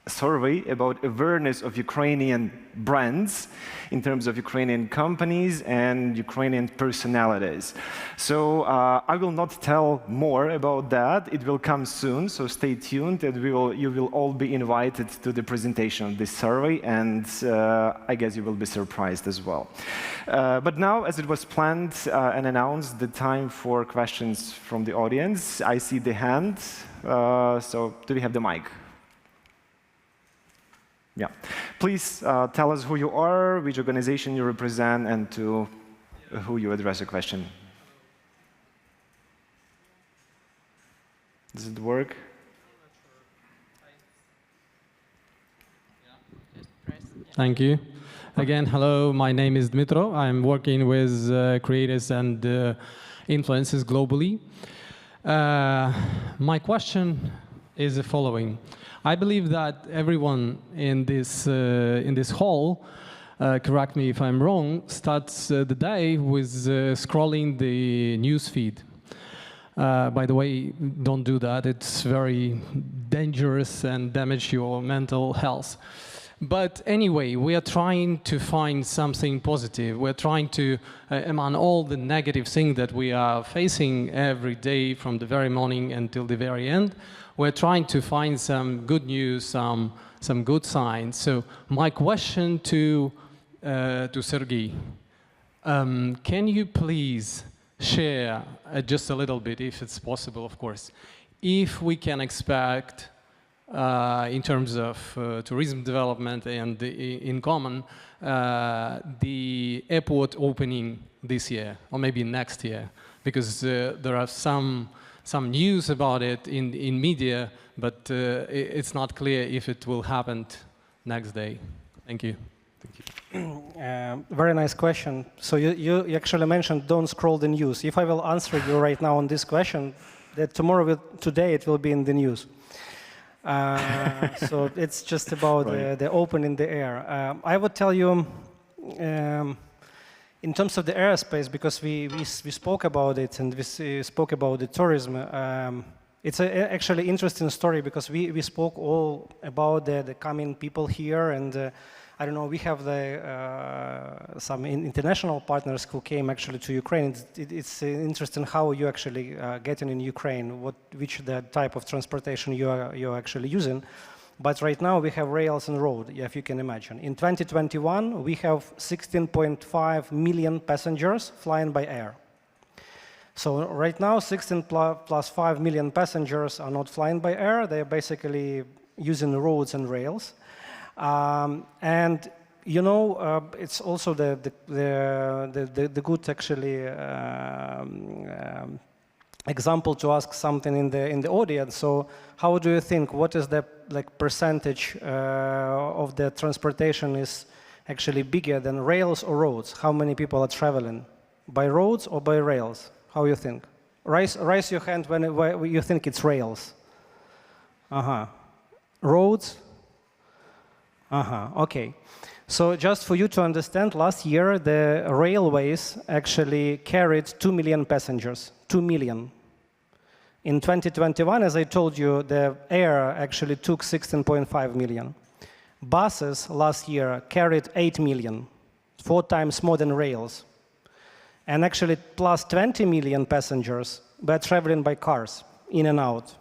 survey about awareness of Ukrainian brands in terms of Ukrainian companies and Ukrainian personalities. So I will not tell more about that. It will come soon, so stay tuned, and you will all be invited to the presentation of this survey, and I guess you will be surprised as well. But now, as it was planned and announced, the time for questions from the audience. I see the hand, so do we have the mic? Yeah. Please tell us who you are, which organization you represent, and to who you address a question. Does it work? Thank you. Again, hello, my name is Dmitro. I'm working with creators and influencers globally. My question is the following. I believe that everyone in this hall, correct me if I'm wrong, starts the day with scrolling the news feed. By the way, don't do that. It's very dangerous and damage your mental health. But anyway, we are trying to find something positive. We're trying to, among all the negative things that we are facing every day from the very morning until the very end, we're trying to find some good news, some good signs. So my question to Serhiy, can you please share just a little bit, if it's possible, of course, if we can expect in terms of tourism development and in common, the airport opening this year or maybe next year, because there are some news about it in media, but it's not clear if it will happen next day. Thank you. Very nice question. So you actually mentioned don't scroll the news. If I will answer you right now on this question, that today it will be in the news. So it's just about right. the open in the air. I would tell you, in terms of the airspace, because we spoke about it and we spoke about the tourism, it's actually interesting story because we spoke all about the coming people here, and I don't know, we have some international partners who came actually to Ukraine. It's interesting how you actually getting in Ukraine, which the type of transportation you're actually using. But right now we have rails and road, if you can imagine. In 2021, we have 16.5 million passengers flying by air. So right now, 16 plus 5 million passengers are not flying by air. They're basically using roads and rails. And you know, it's also the good actually example to ask something in the audience. So how do you think, what is the percentage of the transportation is actually bigger than rails or roads? How many people are traveling by roads or by rails? How you think? Raise your hand when you think it's rails. Roads? Okay. So just for you to understand, last year the railways actually carried 2 million passengers. 2 million. In 2021, as I told you, the air actually took 16.5 million. Buses last year carried 8 million, 4 times more than rails. And actually plus 20 million passengers were traveling by cars, in and out.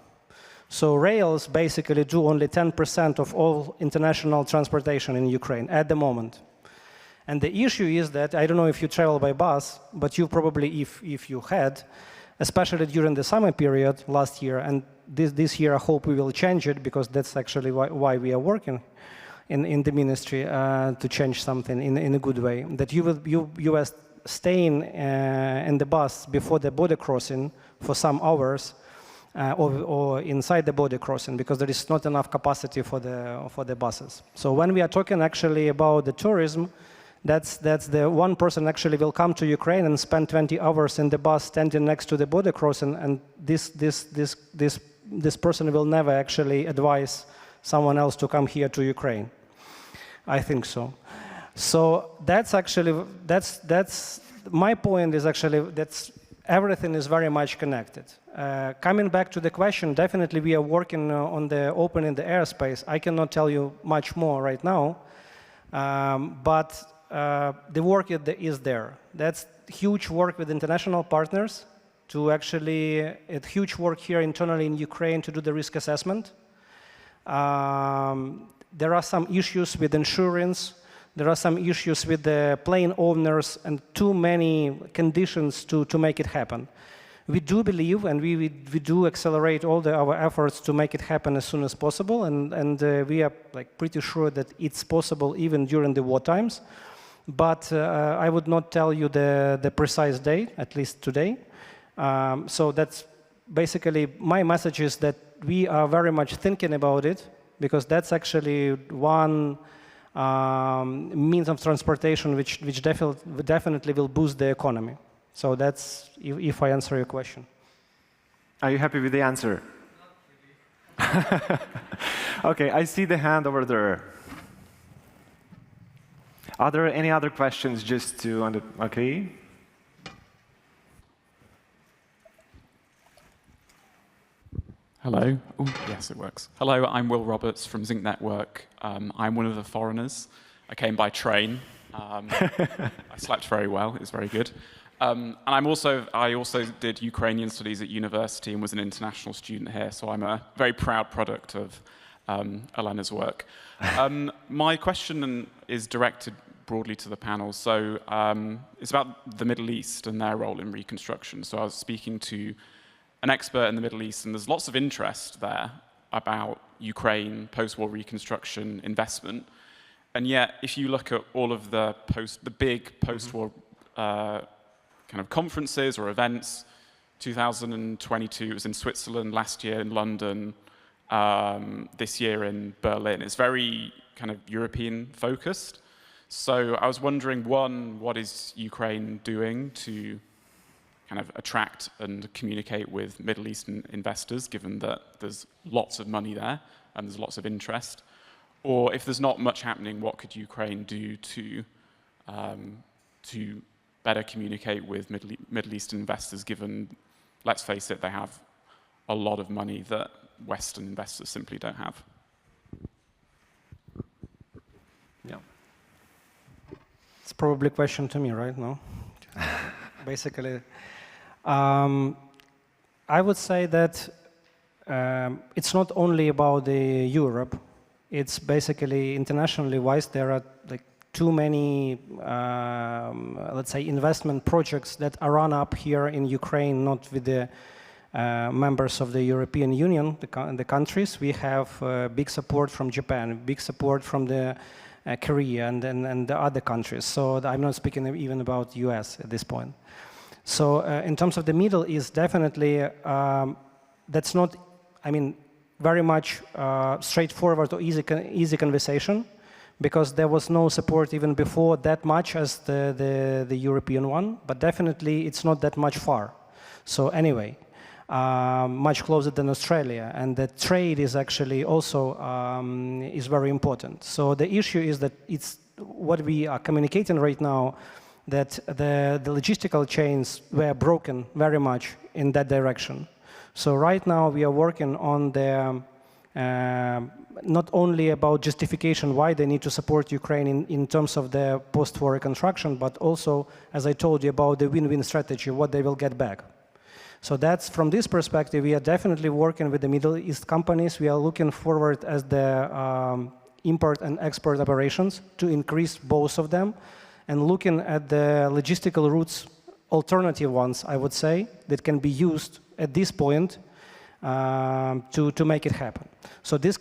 So rails basically do only 10% of all international transportation in Ukraine at the moment. And the issue is that, I don't know if you travel by bus, but you probably, if you had, especially during the summer period last year, and this year I hope we will change it, because that's actually why we are working in the ministry to change something in a good way, that you were staying in the bus before the border crossing for some hours, or inside the border crossing, because there is not enough capacity for the buses. So when we are talking actually about the tourism, that's the one person actually will come to Ukraine and spend 20 hours in the bus standing next to the border crossing, and this person will never actually advise someone else to come here to Ukraine. I think so. So that's actually, that's my point is actually, that's everything is very much connected. Coming back to the question, definitely we are working on the opening the airspace. I cannot tell you much more right now, but the work is there. That's huge work with international partners to actually, huge work here internally in Ukraine to do the risk assessment. There are some issues with insurance. There are some issues with the plane owners and too many conditions to make it happen. We do believe, and we do accelerate all our efforts to make it happen as soon as possible, and we are like pretty sure that it's possible even during the war times. But I would not tell you the precise date, at least today. So that's basically my message is that we are very much thinking about it, because that's actually one means of transportation which definitely will boost the economy. So that's if I answer your question. Are you happy with the answer? Okay, I see the hand over there. Are there any other questions just to, okay? Hello. Oh, yes, it works. Hello, I'm Will Roberts from Zinc Network. I'm one of the foreigners. I came by train. I slept very well. It was very good. And I also did Ukrainian studies at university and was an international student here, so I'm a very proud product of Olena's work. My question is directed broadly to the panel. So it's about the Middle East and their role in reconstruction. So I was speaking to an expert in the Middle East, and there's lots of interest there about Ukraine, post-war reconstruction, investment. And yet, if you look at all of the big post-war kind of conferences or events, 2022 it was in Switzerland, last year in London, this year in Berlin. It's very kind of European focused. So I was wondering, one, what is Ukraine doing to kind of attract and communicate with Middle Eastern investors, given that there's lots of money there and there's lots of interest? Or if there's not much happening, what could Ukraine do to better communicate with Middle Eastern investors, given, let's face it, they have a lot of money that Western investors simply don't have? Yeah. It's probably a question to me, right? No? Basically, I would say that it's not only about Europe. It's basically internationally wise. There are like too many, let's say, investment projects that are run up here in Ukraine, not with the members of the European Union, the countries. We have big support from Japan, big support from the Korea and the other countries. So I'm not speaking even about US at this point. So in terms of the Middle East, definitely that's not, I mean, very much straightforward or easy conversation, because there was no support even before that much as the European one, but definitely it's not that much far. So anyway, much closer than Australia, and the trade is actually also is very important. So the issue is that it's what we are communicating right now, that the logistical chains were broken very much in that direction. So right now we are working on the not only about justification why they need to support Ukraine in terms of the post-war reconstruction, but also, as I told you, about the win-win strategy, what they will get back. So that's, from this perspective, we are definitely working with the Middle East companies. We are looking forward as the import and export operations to increase both of them, and looking at the logistical routes, alternative ones, I would say, that can be used at this point to make it happen. So this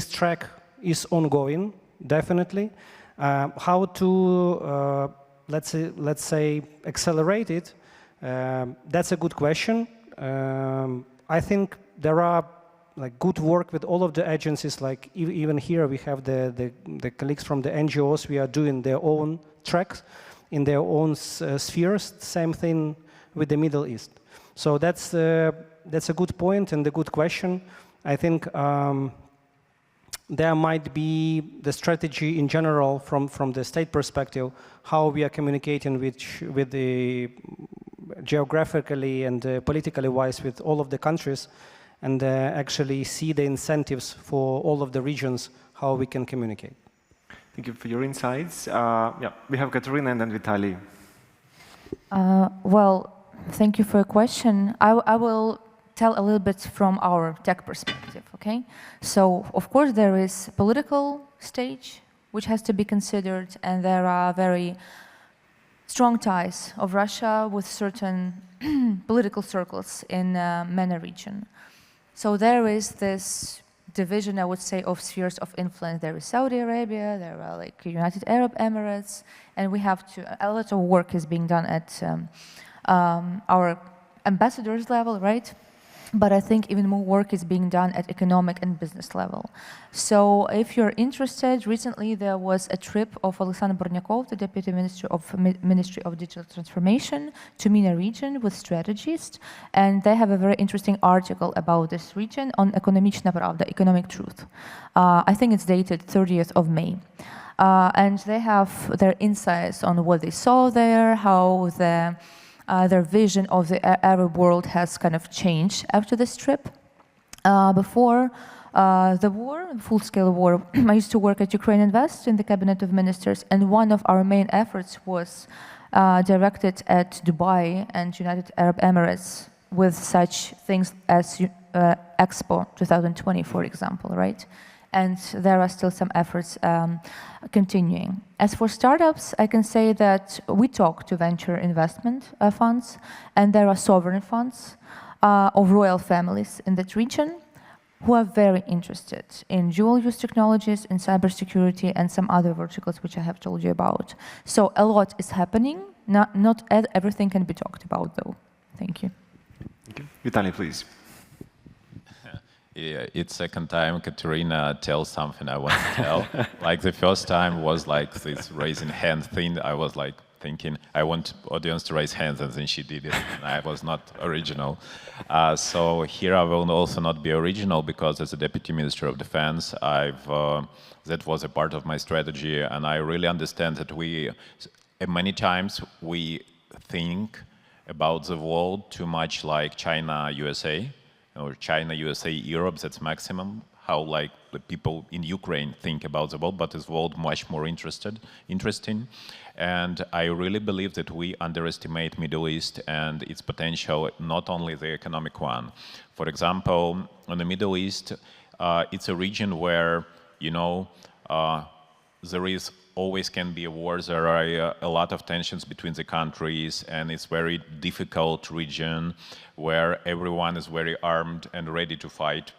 track is ongoing, definitely. How to, let's say, accelerate it? That's a good question. I think there are like good work with all of the agencies. Like even here, we have the colleagues from the NGOs. We are doing their own tracks in their own spheres. Same thing with the Middle East. So that's a good point and a good question. I think there might be the strategy in general from the state perspective, how we are communicating with the geographically and politically wise with all of the countries, and actually see the incentives for all of the regions how we can communicate. Thank you for your insights. Yeah, we have Katerina and then Vitaliy. Well, thank you for your question. I will tell a little bit from our tech perspective, okay? So, of course, there is political stage, which has to be considered, and there are very strong ties of Russia with certain political circles in MENA region. So there is this division, I would say, of spheres of influence. There is Saudi Arabia, there are like United Arab Emirates, and we have to, a lot of work is being done at our ambassadors level, right? But I think even more work is being done at economic and business level. So if you're interested, recently there was a trip of Alexander Bornyakov, the Deputy Minister of Ministry of Digital Transformation, to MENA region with strategists, and they have a very interesting article about this region on Ekonomiczna Prawda, economic truth. I think it's dated 30th of May. And they have their insights on what they saw there, how their vision of the Arab world has kind of changed after this trip. Before the war, full-scale war, I used to work at Ukraine Invest in the Cabinet of Ministers, and one of our main efforts was directed at Dubai and United Arab Emirates with such things as Expo 2020, for example, right? And there are still some efforts continuing. As for startups, I can say that we talk to venture investment funds, and there are sovereign funds of royal families in that region who are very interested in dual-use technologies, in cybersecurity, and some other verticals which I have told you about. So a lot is happening. Not everything can be talked about, though. Thank you. Okay. Vitaliy, please. Yeah, it's second time Katerina tells something I want to tell. Like the first time was like this raising hand thing. I was like thinking I want audience to raise hands, and then she did it. And I was not original. So here I will also not be original, because as a Deputy Minister of Defense, that was a part of my strategy, and I really understand that many times we think about the world too much like China, USA. Or China, USA, Europe, that's maximum, how like the people in Ukraine think about the world, but is world much more interesting. And I really believe that we underestimate Middle East and its potential, not only the economic one. For example, in the Middle East, it's a region where, you know, there is always can be a war. There are a lot of tensions between the countries, and it's very difficult region where everyone is very armed and ready to fight.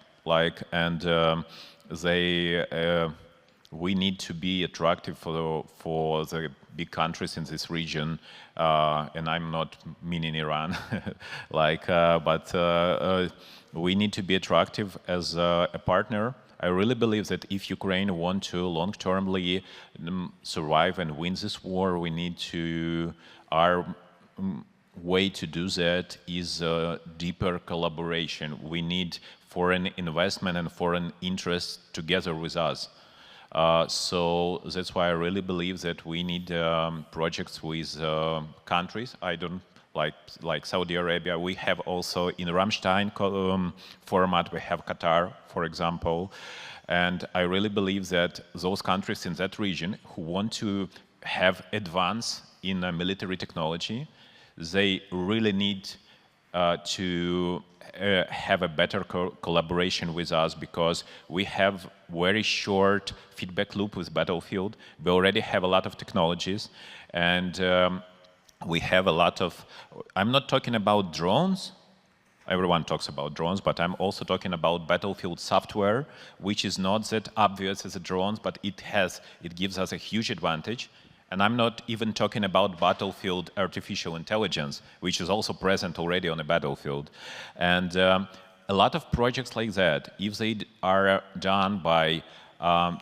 We need to be attractive for the big countries in this region, and I'm not meaning Iran, but we need to be attractive as a partner. I really believe that if Ukraine wants to long-termly survive and win this war, we need to, our way to do that is deeper collaboration. We need foreign investment and foreign interest together with us. So that's why I really believe that we need projects with countries. I don't like Saudi Arabia. We have also in Rammstein format, we have Qatar, for example. And I really believe that those countries in that region who want to have advance in military technology, they really need to have a better collaboration with us, because we have very short feedback loop with Battlefield. We already have a lot of technologies, and we have a lot of, I'm not talking about drones, everyone talks about drones, but I'm also talking about Battlefield software, which is not that obvious as the drones, but it gives us a huge advantage. And I'm not even talking about Battlefield artificial intelligence, which is also present already on the Battlefield. And a lot of projects like that, if they are done by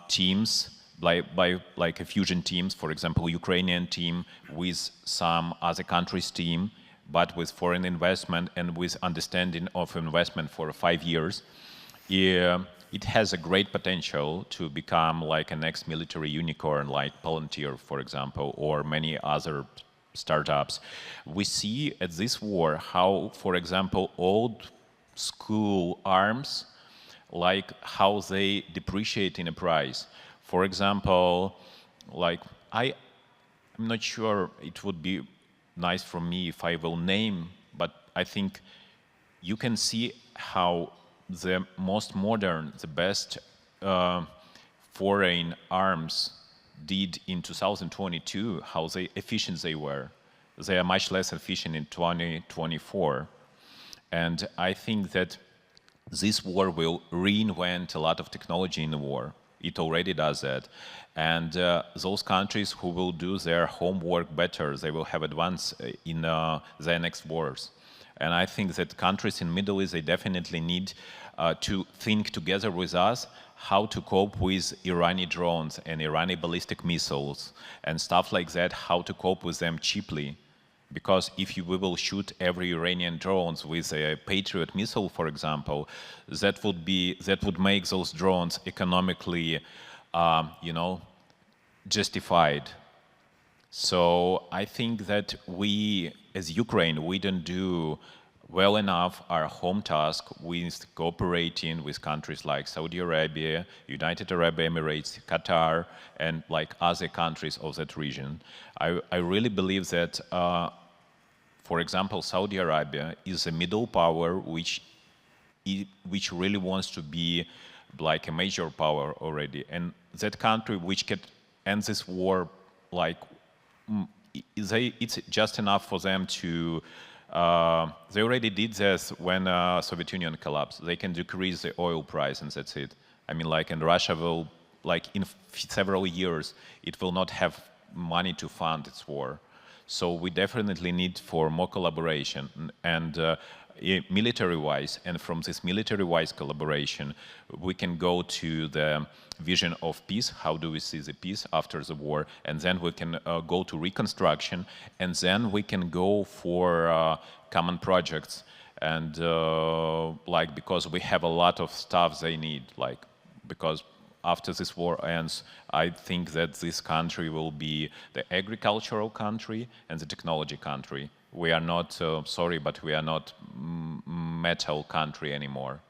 teams, like a fusion teams, for example, Ukrainian team with some other countries' team, but with foreign investment and with understanding of investment for 5 years, it has a great potential to become like a next military unicorn, like Palantir, for example, or many other startups. We see at this war how, for example, old school arms, like how they depreciate in a price. For example, like I'm not sure it would be nice for me if I will name, but I think you can see how the most modern, the best foreign arms did in 2022, how efficient they were. They are much less efficient in 2024. And I think that this war will reinvent a lot of technology in the war. It already does that. And those countries who will do their homework better, they will have advance in their next wars. And I think that countries in Middle East, they definitely need to think together with us how to cope with Iranian drones and Iranian ballistic missiles and stuff like that, how to cope with them cheaply. Because if we will shoot every Iranian drones with a Patriot missile, for example, that would make those drones economically, justified. So I think that we, as Ukraine, we don't do well enough our home task with cooperating with countries like Saudi Arabia, United Arab Emirates, Qatar, and like other countries of that region. I really believe that, for example, Saudi Arabia is a middle power which really wants to be like a major power already. And that country which can end this war, like, it's just enough for them to, they already did this when Soviet Union collapsed. They can decrease the oil price and that's it. I mean, like, and Russia will, like, in several years, it will not have money to fund its war. So we definitely need for more collaboration and military-wise, and from this military-wise collaboration, we can go to the vision of peace. How do we see the peace after the war? And then we can go to reconstruction, and then we can go for common projects. And like, because we have a lot of stuff they need, like, because after this war ends, I think that this country will be the agricultural country and the technology country. We are not, sorry, but we are not metal country anymore.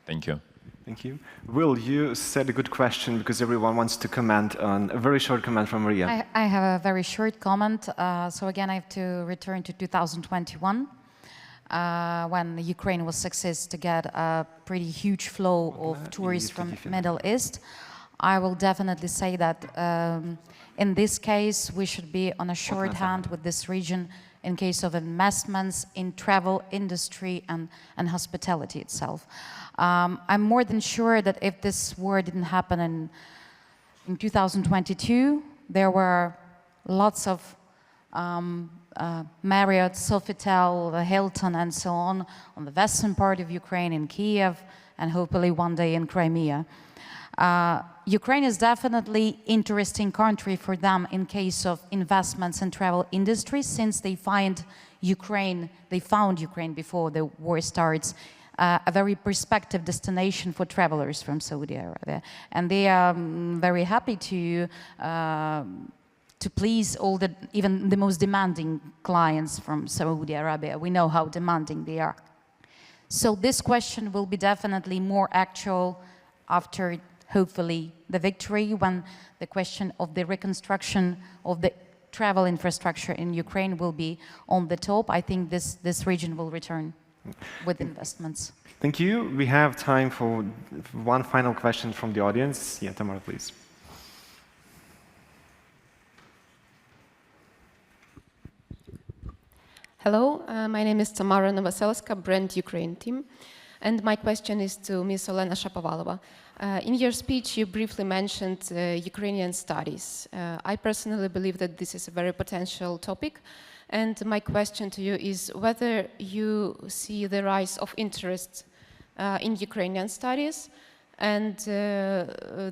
Thank you. Thank you. Will, you said a good question because everyone wants to comment on a very short comment from Maria. I have a very short comment. So again, I have to return to 2021. When Ukraine was success to get a pretty huge flow of tourists from Middle East. I will definitely say that in this case, we should be on a short hand with this region in case of investments in travel industry and hospitality itself. I'm more than sure that if this war didn't happen in 2022, there were lots of Marriott, Sofitel, Hilton, and so on the western part of Ukraine, in Kiev, and hopefully one day in Crimea. Ukraine is definitely interesting country for them in case of investments in travel industry, since they found Ukraine before the war starts, a very prospective destination for travelers from Saudi Arabia, and they are very happy to please even the most demanding clients from Saudi Arabia. We know how demanding they are. So this question will be definitely more actual after, hopefully, the victory, when the question of the reconstruction of the travel infrastructure in Ukraine will be on the top. I think this region will return with investments. Thank you. We have time for one final question from the audience. Yeah, Tamara, please. Hello, my name is Tamara Novoselska, Brand Ukraine team, and my question is to Ms. Olena Shapovalova. In your speech, you briefly mentioned Ukrainian studies. I personally believe that this is a very potential topic, and my question to you is whether you see the rise of interest in Ukrainian studies, and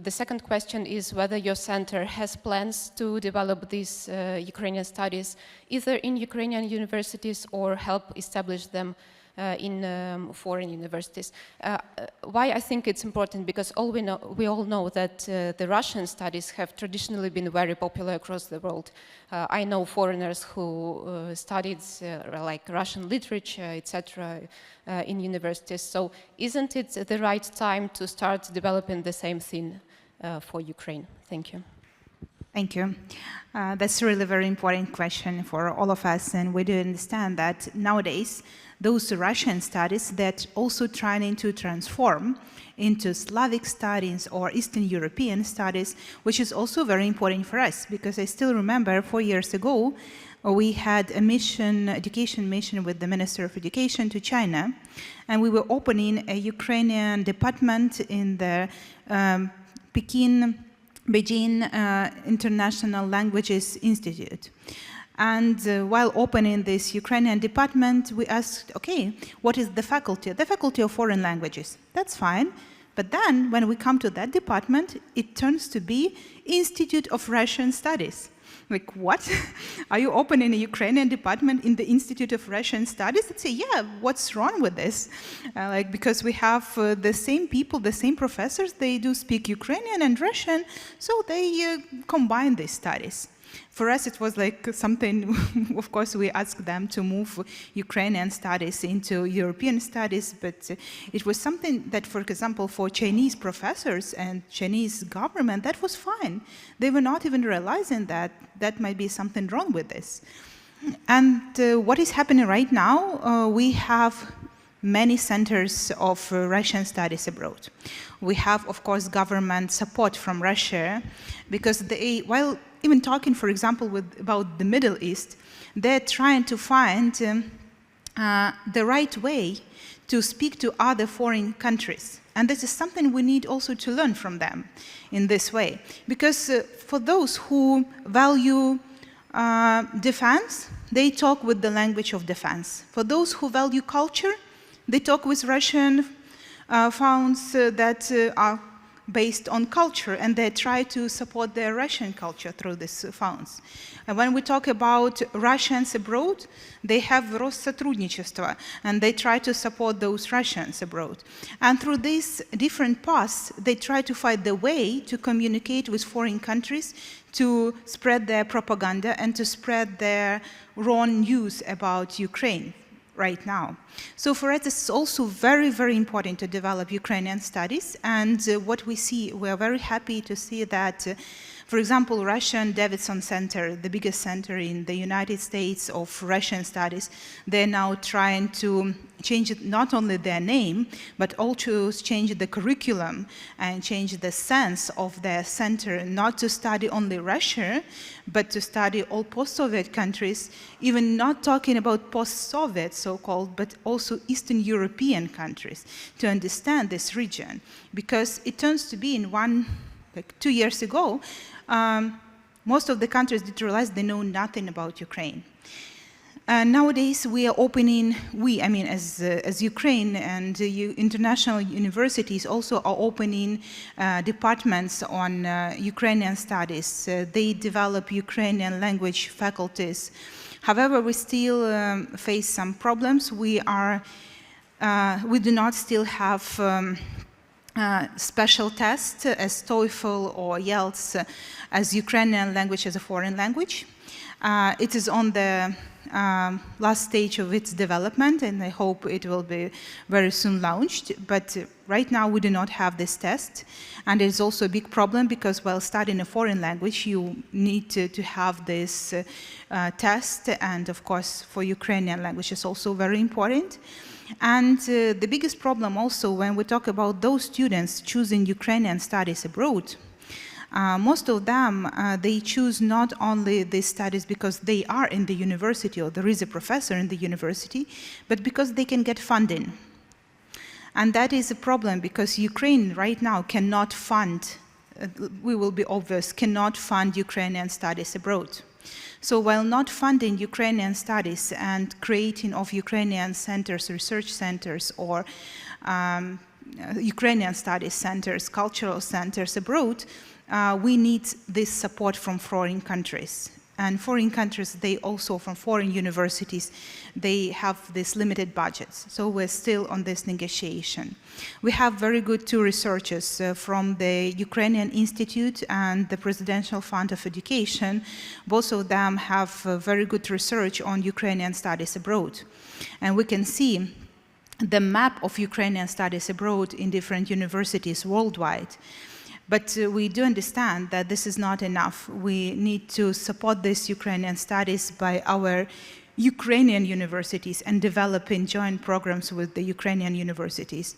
the second question is whether your center has plans to develop these Ukrainian studies either in Ukrainian universities or help establish them in foreign universities. Why I think it's important, because we all know that the Russian studies have traditionally been very popular across the world. I know foreigners who studied like Russian literature, etc. In universities. So isn't it the right time to start developing the same thing for Ukraine? Thank you. Thank you. That's really a very important question for all of us, and we do understand that nowadays those Russian studies that also trying to transform into Slavic studies or Eastern European studies, which is also very important for us, because I still remember 4 years ago we had a mission, education mission with the Minister of Education to China, and we were opening a Ukrainian department in the Beijing International Languages Institute. And while opening this Ukrainian department, we asked, okay, what is the faculty? The faculty of foreign languages. That's fine. But then when we come to that department, it turns to be Institute of Russian Studies. Like, what? Are you opening a Ukrainian department in the Institute of Russian Studies? I'd say, yeah, what's wrong with this? Because we have the same people, the same professors, they do speak Ukrainian and Russian, so they combine these studies. For us, it was like something, of course, we asked them to move Ukrainian studies into European studies, but it was something that, for example, for Chinese professors and Chinese government, that was fine. They were not even realizing that that might be something wrong with this. And what is happening right now, we have many centers of Russian studies abroad. We have, of course, government support from Russia, because they, while even talking, for example, about the Middle East, they're trying to find the right way to speak to other foreign countries. And this is something we need also to learn from them in this way. Because for those who value defense, they talk with the language of defense. For those who value culture, they talk with Russian funds that are based on culture, and they try to support their Russian culture through these funds. And when we talk about Russians abroad, they have Россотрудничество, and they try to support those Russians abroad. And through these different paths, they try to find the way to communicate with foreign countries, to spread their propaganda and to spread their wrong news about Ukraine right now. So for us, it's also very, very important to develop Ukrainian studies. And what we see, we're very happy to see that, for example, Russian Davidson Center, the biggest center in the United States of Russian studies, they're now trying to change it, not only their name, but also change the curriculum and change the sense of their center, not to study only Russia, but to study all post-Soviet countries, even not talking about post-Soviet so-called, but also Eastern European countries, to understand this region. Because it turns to be in 2 years ago, most of the countries did realize they know nothing about Ukraine. Nowadays, we are opening, as Ukraine and international universities also are opening departments on Ukrainian studies. They develop Ukrainian language faculties. However, we still face some problems. We do not still have special tests as TOEFL or IELTS as Ukrainian language as a foreign language. It is on the last stage of its development, and I hope it will be very soon launched. But right now we do not have this test, and it's also a big problem because while studying a foreign language, you need to have this test, and of course for Ukrainian language is also very important. And the biggest problem also when we talk about those students choosing Ukrainian studies abroad, most of them, they choose not only these studies because they are in the university or there is a professor in the university, but because they can get funding. And that is a problem because Ukraine right now cannot fund, we will be obvious, cannot fund Ukrainian studies abroad. So while not funding Ukrainian studies and creating of Ukrainian centers, research centers, or Ukrainian studies centers, cultural centers abroad, we need this support from foreign countries. And foreign countries, they also, from foreign universities, they have these limited budgets. So we're still on this negotiation. We have very good two researchers from the Ukrainian Institute and the Presidential Fund of Education. Both of them have very good research on Ukrainian studies abroad. And we can see the map of Ukrainian studies abroad in different universities worldwide. But we do understand that this is not enough. We need to support these Ukrainian studies by our Ukrainian universities and developing joint programs with the Ukrainian universities.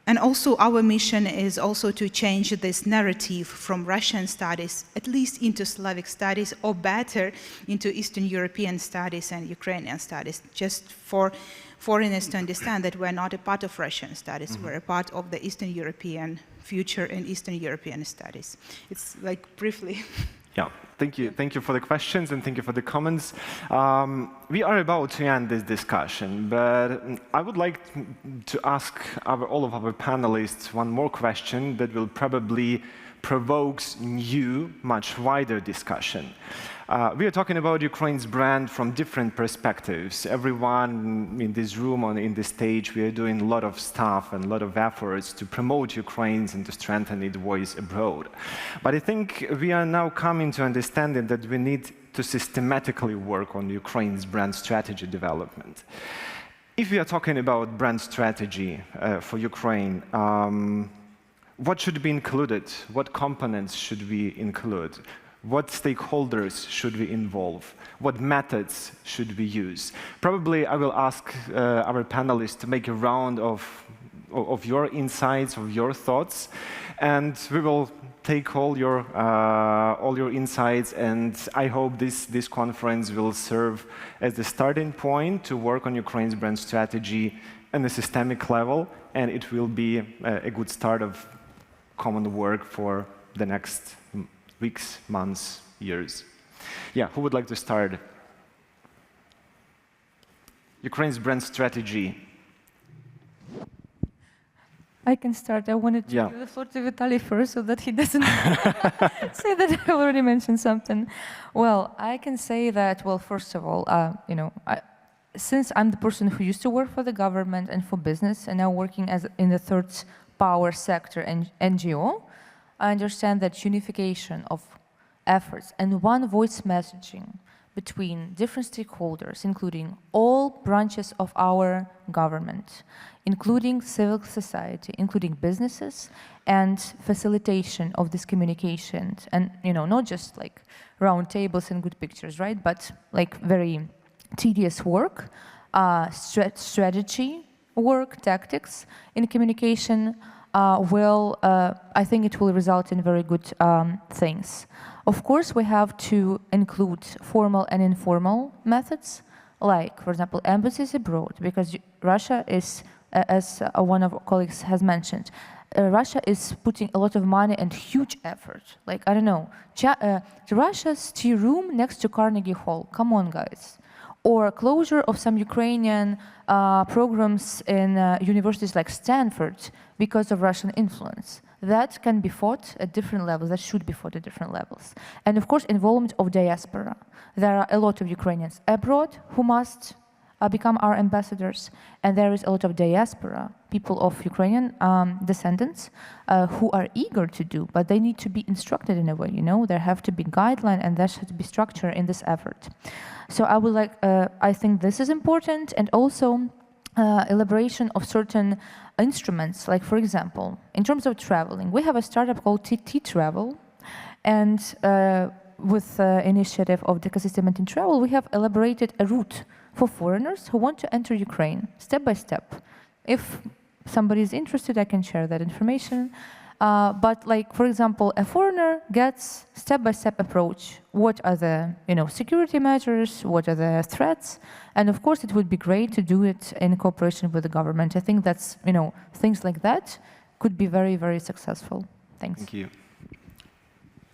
And also our mission is also to change this narrative from Russian studies, at least into Slavic studies, or better, into Eastern European studies and Ukrainian studies, just for foreigners to understand that we're not a part of Russian studies, we're a part of the Eastern European future and Eastern European studies. It's like briefly. Yeah, thank you. Thank you for the questions and thank you for the comments. We are about to end this discussion, but I would like to ask all of our panelists one more question that will probably provoke new, much wider discussion. We are talking about Ukraine's brand from different perspectives. Everyone in this room, in this stage, we are doing a lot of stuff and a lot of efforts to promote Ukraine and to strengthen its voice abroad. But I think we are now coming to understanding that we need to systematically work on Ukraine's brand strategy development. If we are talking about brand strategy for Ukraine, what should be included? What components should we include? What stakeholders should we involve? What methods should we use? Probably I will ask our panelists to make a round of your insights, of your thoughts, and we will take all your insights, and I hope this conference will serve as the starting point to work on Ukraine's brand strategy on a systemic level, and it will be a good start of common work for the next weeks, months, years. Yeah, who would like to start? Ukraine's brand strategy. I can start. I wanted to give the floor to Vitaliy first so that he doesn't say that I already mentioned something. Well, I can say that, well, first of all, since I'm the person who used to work for the government and for business and now working in the third power sector and NGO, I understand that unification of efforts and one voice messaging between different stakeholders, including all branches of our government, including civil society, including businesses, and facilitation of this communication, and not just like round tables and good pictures, right? But like very tedious work, strategy work, tactics in communication. I think it will result in very good things. Of course, we have to include formal and informal methods, like, for example, embassies abroad, because Russia is, as one of our colleagues has mentioned, Russia is putting a lot of money and huge effort. Like, I don't know, Russia's tea room next to Carnegie Hall. Come on, guys. Or closure of some Ukrainian programs in universities like Stanford because of Russian influence. That can be fought at different levels, that should be fought at different levels. And of course, involvement of diaspora. There are a lot of Ukrainians abroad who must become our ambassadors, and there is a lot of diaspora, people of Ukrainian descendants who are eager to do, but they need to be instructed in a way, there have to be guidelines and there should be structure in this effort. So I would like, I think this is important, and also elaboration of certain instruments, like for example, in terms of traveling, we have a startup called TT Travel, and with initiative of Derkach System in Travel, we have elaborated a route for foreigners who want to enter Ukraine, step by step. If somebody is interested, I can share that information. But like, for example, a foreigner gets step-by-step approach. What are the security measures? What are the threats? And of course, it would be great to do it in cooperation with the government. I think that's, things like that could be very, very successful. Thanks. Thank you.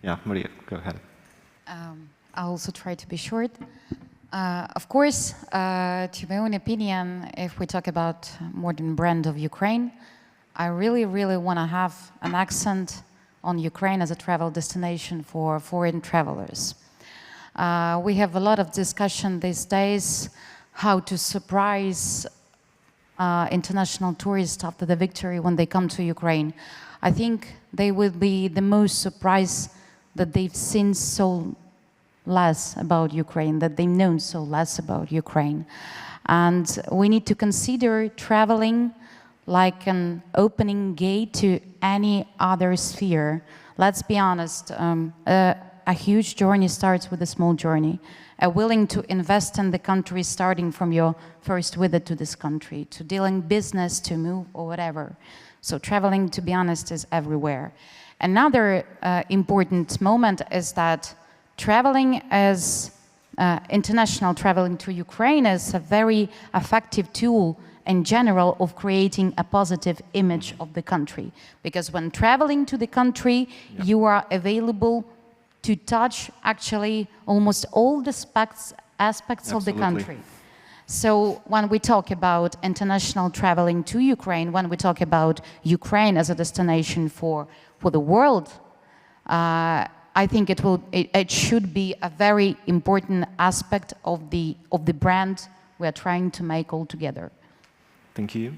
Yeah, Maria, go ahead. I'll also try to be short. Of course, to my own opinion, if we talk about modern brand of Ukraine, I really, really want to have an accent on Ukraine as a travel destination for foreign travelers. We have a lot of discussion these days how to surprise international tourists after the victory when they come to Ukraine. I think they will be the most surprised that they've seen so less about Ukraine, that they've known so less about Ukraine. And we need to consider traveling like an opening gate to any other sphere. Let's be honest, a huge journey starts with a small journey. Willing to invest in the country starting from your first visit to this country, to dealing business, to move or whatever. So traveling, to be honest, is everywhere. Another important moment is that traveling as international traveling to Ukraine is a very effective tool in general of creating a positive image of the country. Because when traveling to the country, you are available to touch actually almost all the aspects of the country. So when we talk about international traveling to Ukraine, when we talk about Ukraine as a destination for the world, I think it should be a very important aspect of the brand we are trying to make all together. Thank you.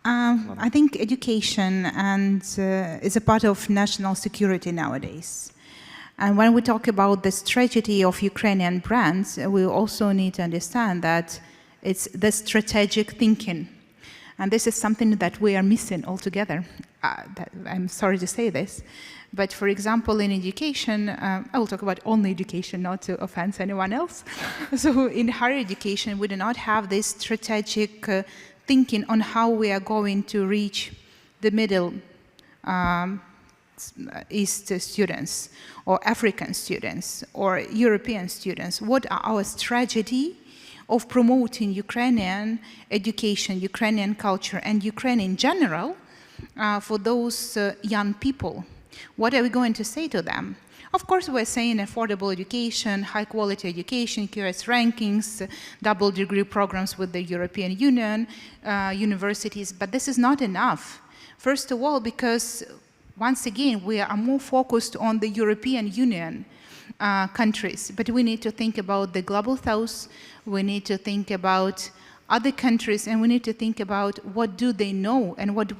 I think education is a part of national security nowadays. And when we talk about the strategy of Ukrainian brands, we also need to understand that it's the strategic thinking. And this is something that we are missing altogether. I'm sorry to say this. But for example, in education, I will talk about only education, not to offend anyone else. So in higher education, we do not have this strategic thinking on how we are going to reach the Middle East students, or African students, or European students. What are our strategy of promoting Ukrainian education, Ukrainian culture, and Ukraine in general for those young people? What are we going to say to them? Of course, we're saying affordable education, high-quality education, QS rankings, double degree programs with the European Union, universities, but this is not enough. First of all, because once again, we are more focused on the European Union countries, but we need to think about the global south, we need to think about other countries, and we need to think about what do they know and what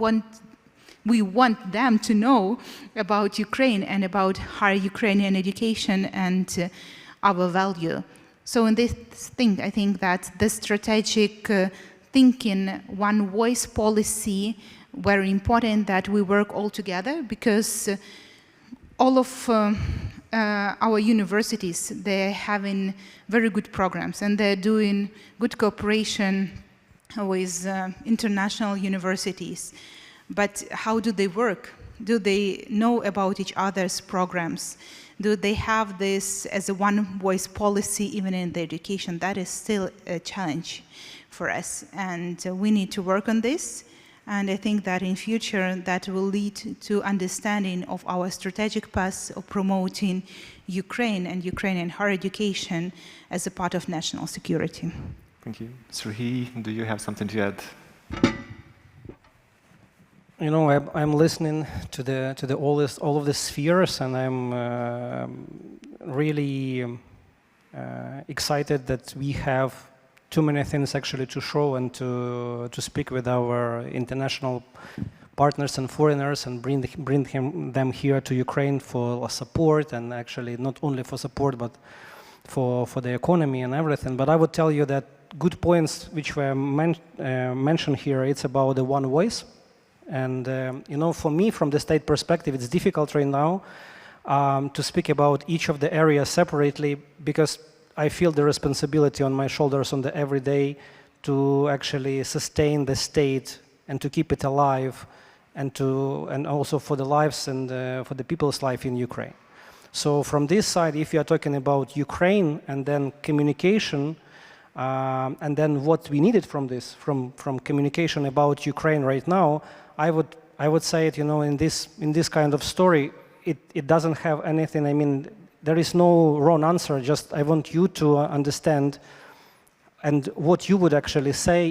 we want them to know about Ukraine and about higher Ukrainian education and our value. So in this thing, I think that the strategic thinking, one voice policy, very important that we work all together, because all of our universities, they're having very good programs and they're doing good cooperation with international universities. But how do they work? Do they know about each other's programs? Do they have this as a one-voice policy even in the education? That is still a challenge for us, and we need to work on this. And I think that in future that will lead to understanding of our strategic path of promoting Ukraine and Ukrainian higher education as a part of national security. Thank you. Serhiy, do you have something to add? You know, I'm listening to all of the spheres, and I'm really excited that we have too many things actually to show and to speak with our international partners and foreigners and bring them here to Ukraine for support, and actually not only for support but for the economy and everything. But I would tell you that good points which were mentioned here, it's about the one voice. And you know, for me, from the state perspective, it's difficult right now to speak about each of the areas separately, because I feel the responsibility on my shoulders on the everyday to actually sustain the state and to keep it alive, and also for the lives and for the people's life in Ukraine. So from this side, if you are talking about Ukraine and then communication, and then what we needed from this, from communication about Ukraine right now, I would say it, you know, in this kind of story, it doesn't have anything. I mean, there is no wrong answer. Just I want you to understand, and what you would actually say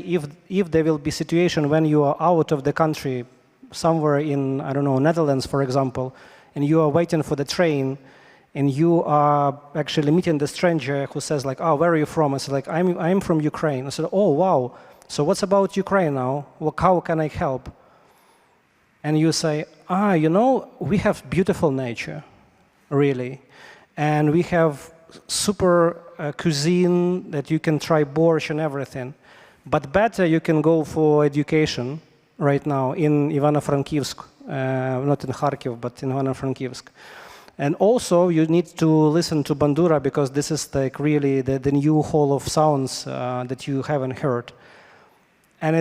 if there will be situation when you are out of the country, somewhere in, I don't know, Netherlands, for example, and you are waiting for the train, and you are actually meeting the stranger who says like, oh, where are you from? I said like, I'm from Ukraine. I said, oh, wow. So what's about Ukraine now? Well, how can I help? And you say, you know, we have beautiful nature, really. And we have super cuisine that you can try borscht and everything. But better you can go for education right now in Ivano-Frankivsk, not in Kharkiv, but in Ivano-Frankivsk. And also you need to listen to Bandura because this is like really the new hall of sounds that you haven't heard. And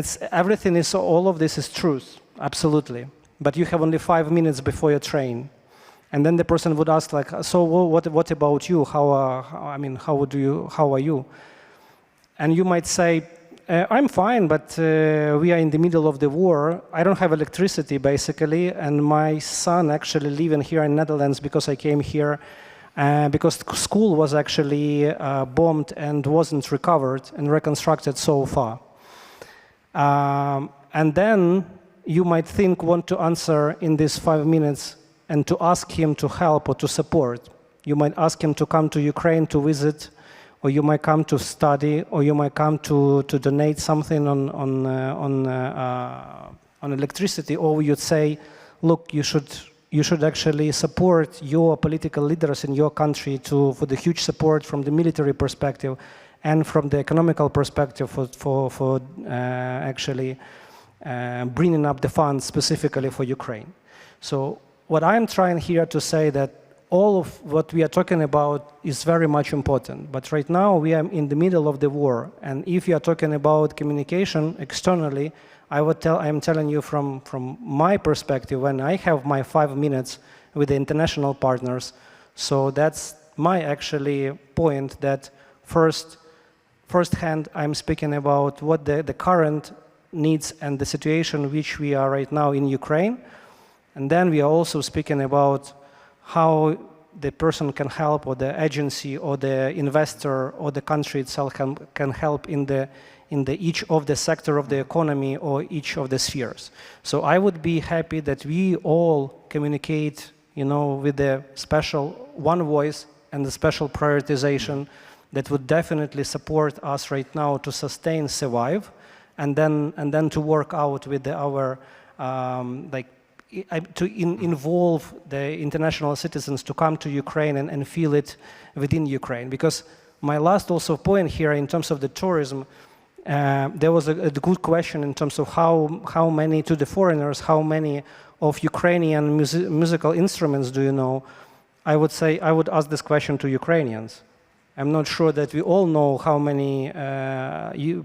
all of this is truth, absolutely. But you have only 5 minutes before your train. And then the person would ask like, so what about you? How are you? And you might say, I'm fine, but we are in the middle of the war. I don't have electricity, basically, and my son actually living here in Netherlands because I came here because school was actually bombed and wasn't recovered and reconstructed so far. And then you might want to answer in these 5 minutes and to ask him to help or to support. You might ask him to come to Ukraine to visit, or you might come to study, or you might come to donate something on electricity, or you'd say, look, you should actually support your political leaders in your country for the huge support from the military perspective and from the economical perspective for actually bringing up the funds specifically for Ukraine. So what I'm trying here to say that all of what we are talking about is very much important. But right now we are in the middle of the war. And if you are talking about communication externally, I am telling you from my perspective, when I have my 5 minutes with the international partners, so that's my actually point that firsthand I'm speaking about what the current needs and the situation which we are right now in Ukraine. And then we are also speaking about how the person can help, or the agency, or the investor, or the country itself can help in each of the sector of the economy or each of the spheres. So I would be happy that we all communicate, with the special one voice and the special prioritization that would definitely support us right now to sustain, survive, and then to work out with our to involve the international citizens to come to Ukraine and feel it within Ukraine. Because my last also point here in terms of the tourism, there was a good question in terms of how many, to the foreigners, how many of Ukrainian musical instruments do you know? I would say, I would ask this question to Ukrainians. I'm not sure that we all know how many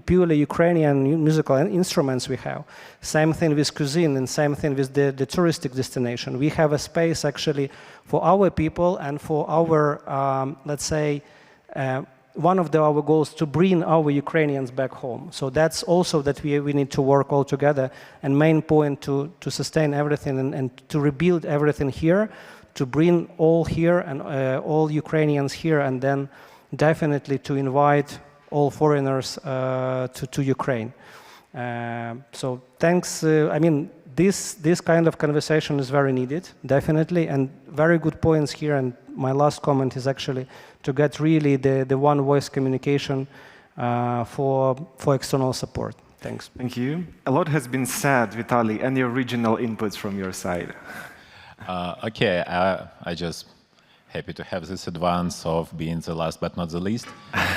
purely Ukrainian musical instruments we have. Same thing with cuisine and same thing with the touristic destination. We have a space actually for our people and for our, let's say, one of our goals to bring our Ukrainians back home. So that's also that we need to work all together, and main point to sustain everything and to rebuild everything here, to bring all here and all Ukrainians here, and then definitely to invite all foreigners to Ukraine. So thanks. I mean, this kind of conversation is very needed, definitely, and very good points here. And my last comment is actually to get really the one voice communication for external support. Thanks. Thank you. A lot has been said, Vitaliy. Any original inputs from your side? Okay, I just happy to have this advance of being the last but not the least.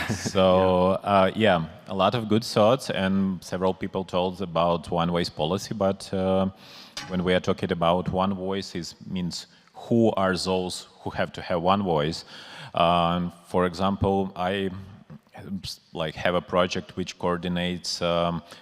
So yeah, a lot of good thoughts, and several people told about one voice policy, but when we are talking about one voice, it means who are those who have to have one voice. For example, I have a project which coordinates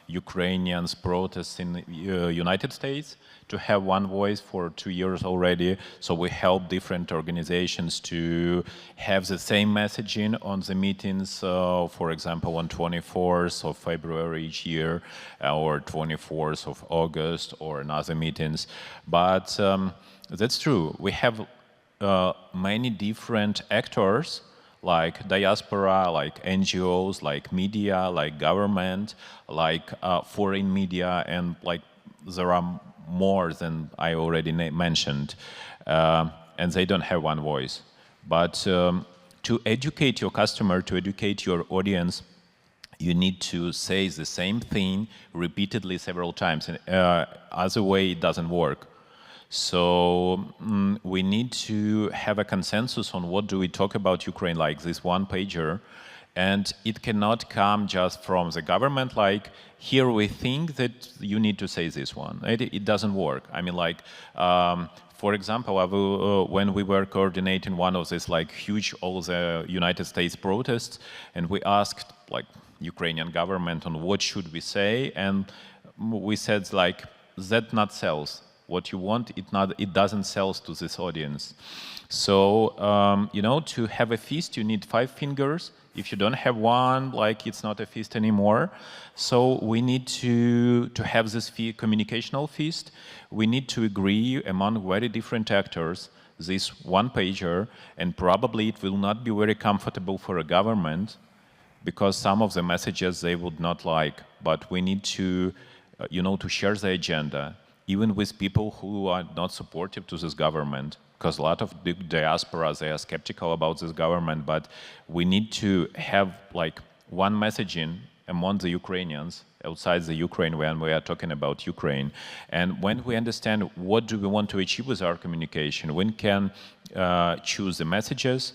Ukrainians' protests in United States to have one voice for 2 years already. So we help different organizations to have the same messaging on the meetings, for example, on 24th of February each year, or 24th of August, or another meetings. But that's true. We have many different actors, like diaspora, like NGOs, like media, like government, like foreign media, and like there are more than I already mentioned, and they don't have one voice. But to educate your customer, to educate your audience, you need to say the same thing repeatedly several times. And other way, it doesn't work. So we need to have a consensus on what do we talk about Ukraine, like this one-pager. And it cannot come just from the government, like, here we think that you need to say this one. It doesn't work. I mean, like, for example, when we were coordinating one of these, like, huge, all the United States protests, and we asked, like, Ukrainian government on what should we say, and we said, like, that not sells. What you want, it doesn't sell to this audience. So, you know, to have a feast, you need 5 fingers. If you don't have one, like, it's not a feast anymore. So we need to have this communicational feast. We need to agree among very different actors, this one-pager, and probably it will not be very comfortable for a government, because some of the messages they would not like. But we need to, you know, to share the agenda, even with people who are not supportive to this government, because a lot of the diaspora, they are skeptical about this government, but we need to have, like, one messaging among the Ukrainians outside the Ukraine when we are talking about Ukraine. And when we understand what do we want to achieve with our communication, we can choose the messages,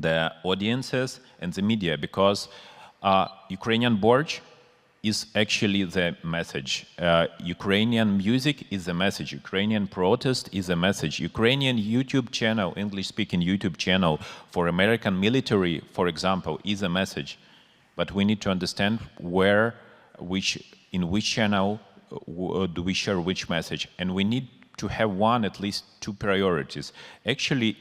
the audiences, and the media, because Ukrainian Borg is actually the message. Ukrainian music is the message. Ukrainian protest is the message. Ukrainian YouTube channel, English-speaking YouTube channel for American military, for example, is a message. But we need to understand in which channel do we share which message. And we need to have at least 2 priorities. Actually,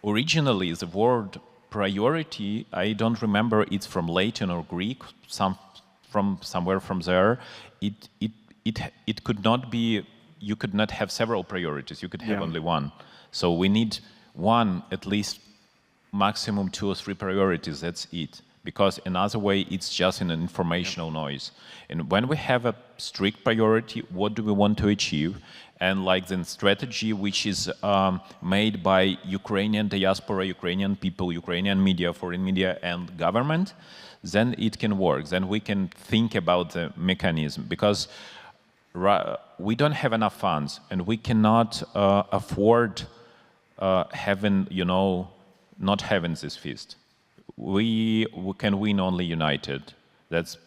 originally, the word priority, I don't remember, it's from Latin or Greek, somewhere from there. It could not be, you could not have several priorities, you could have only one. So we need one, at least maximum 2 or 3 priorities, that's it. Because another way, it's just an informational noise. And when we have a strict priority, what do we want to achieve? And like the strategy which is made by Ukrainian diaspora, Ukrainian people, Ukrainian media, foreign media, and government, then it can work. Then we can think about the mechanism, because we don't have enough funds, and we cannot afford having, you know, not having this feast. We can win only united. That's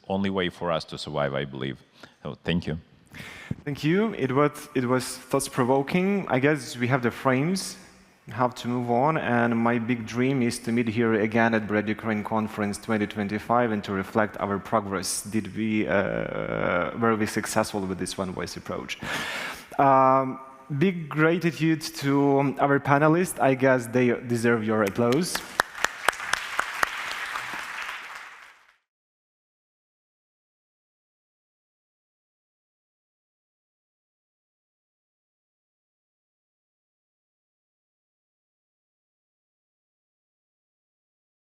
only way for us to survive, I believe. So thank you. Thank you. It was thought-provoking. I guess we have the frames, have to move on, and my big dream is to meet here again at Bread Ukraine Conference 2025 and to reflect our progress. Were we successful with this one-voice approach? Big gratitude to our panelists. I guess they deserve your applause.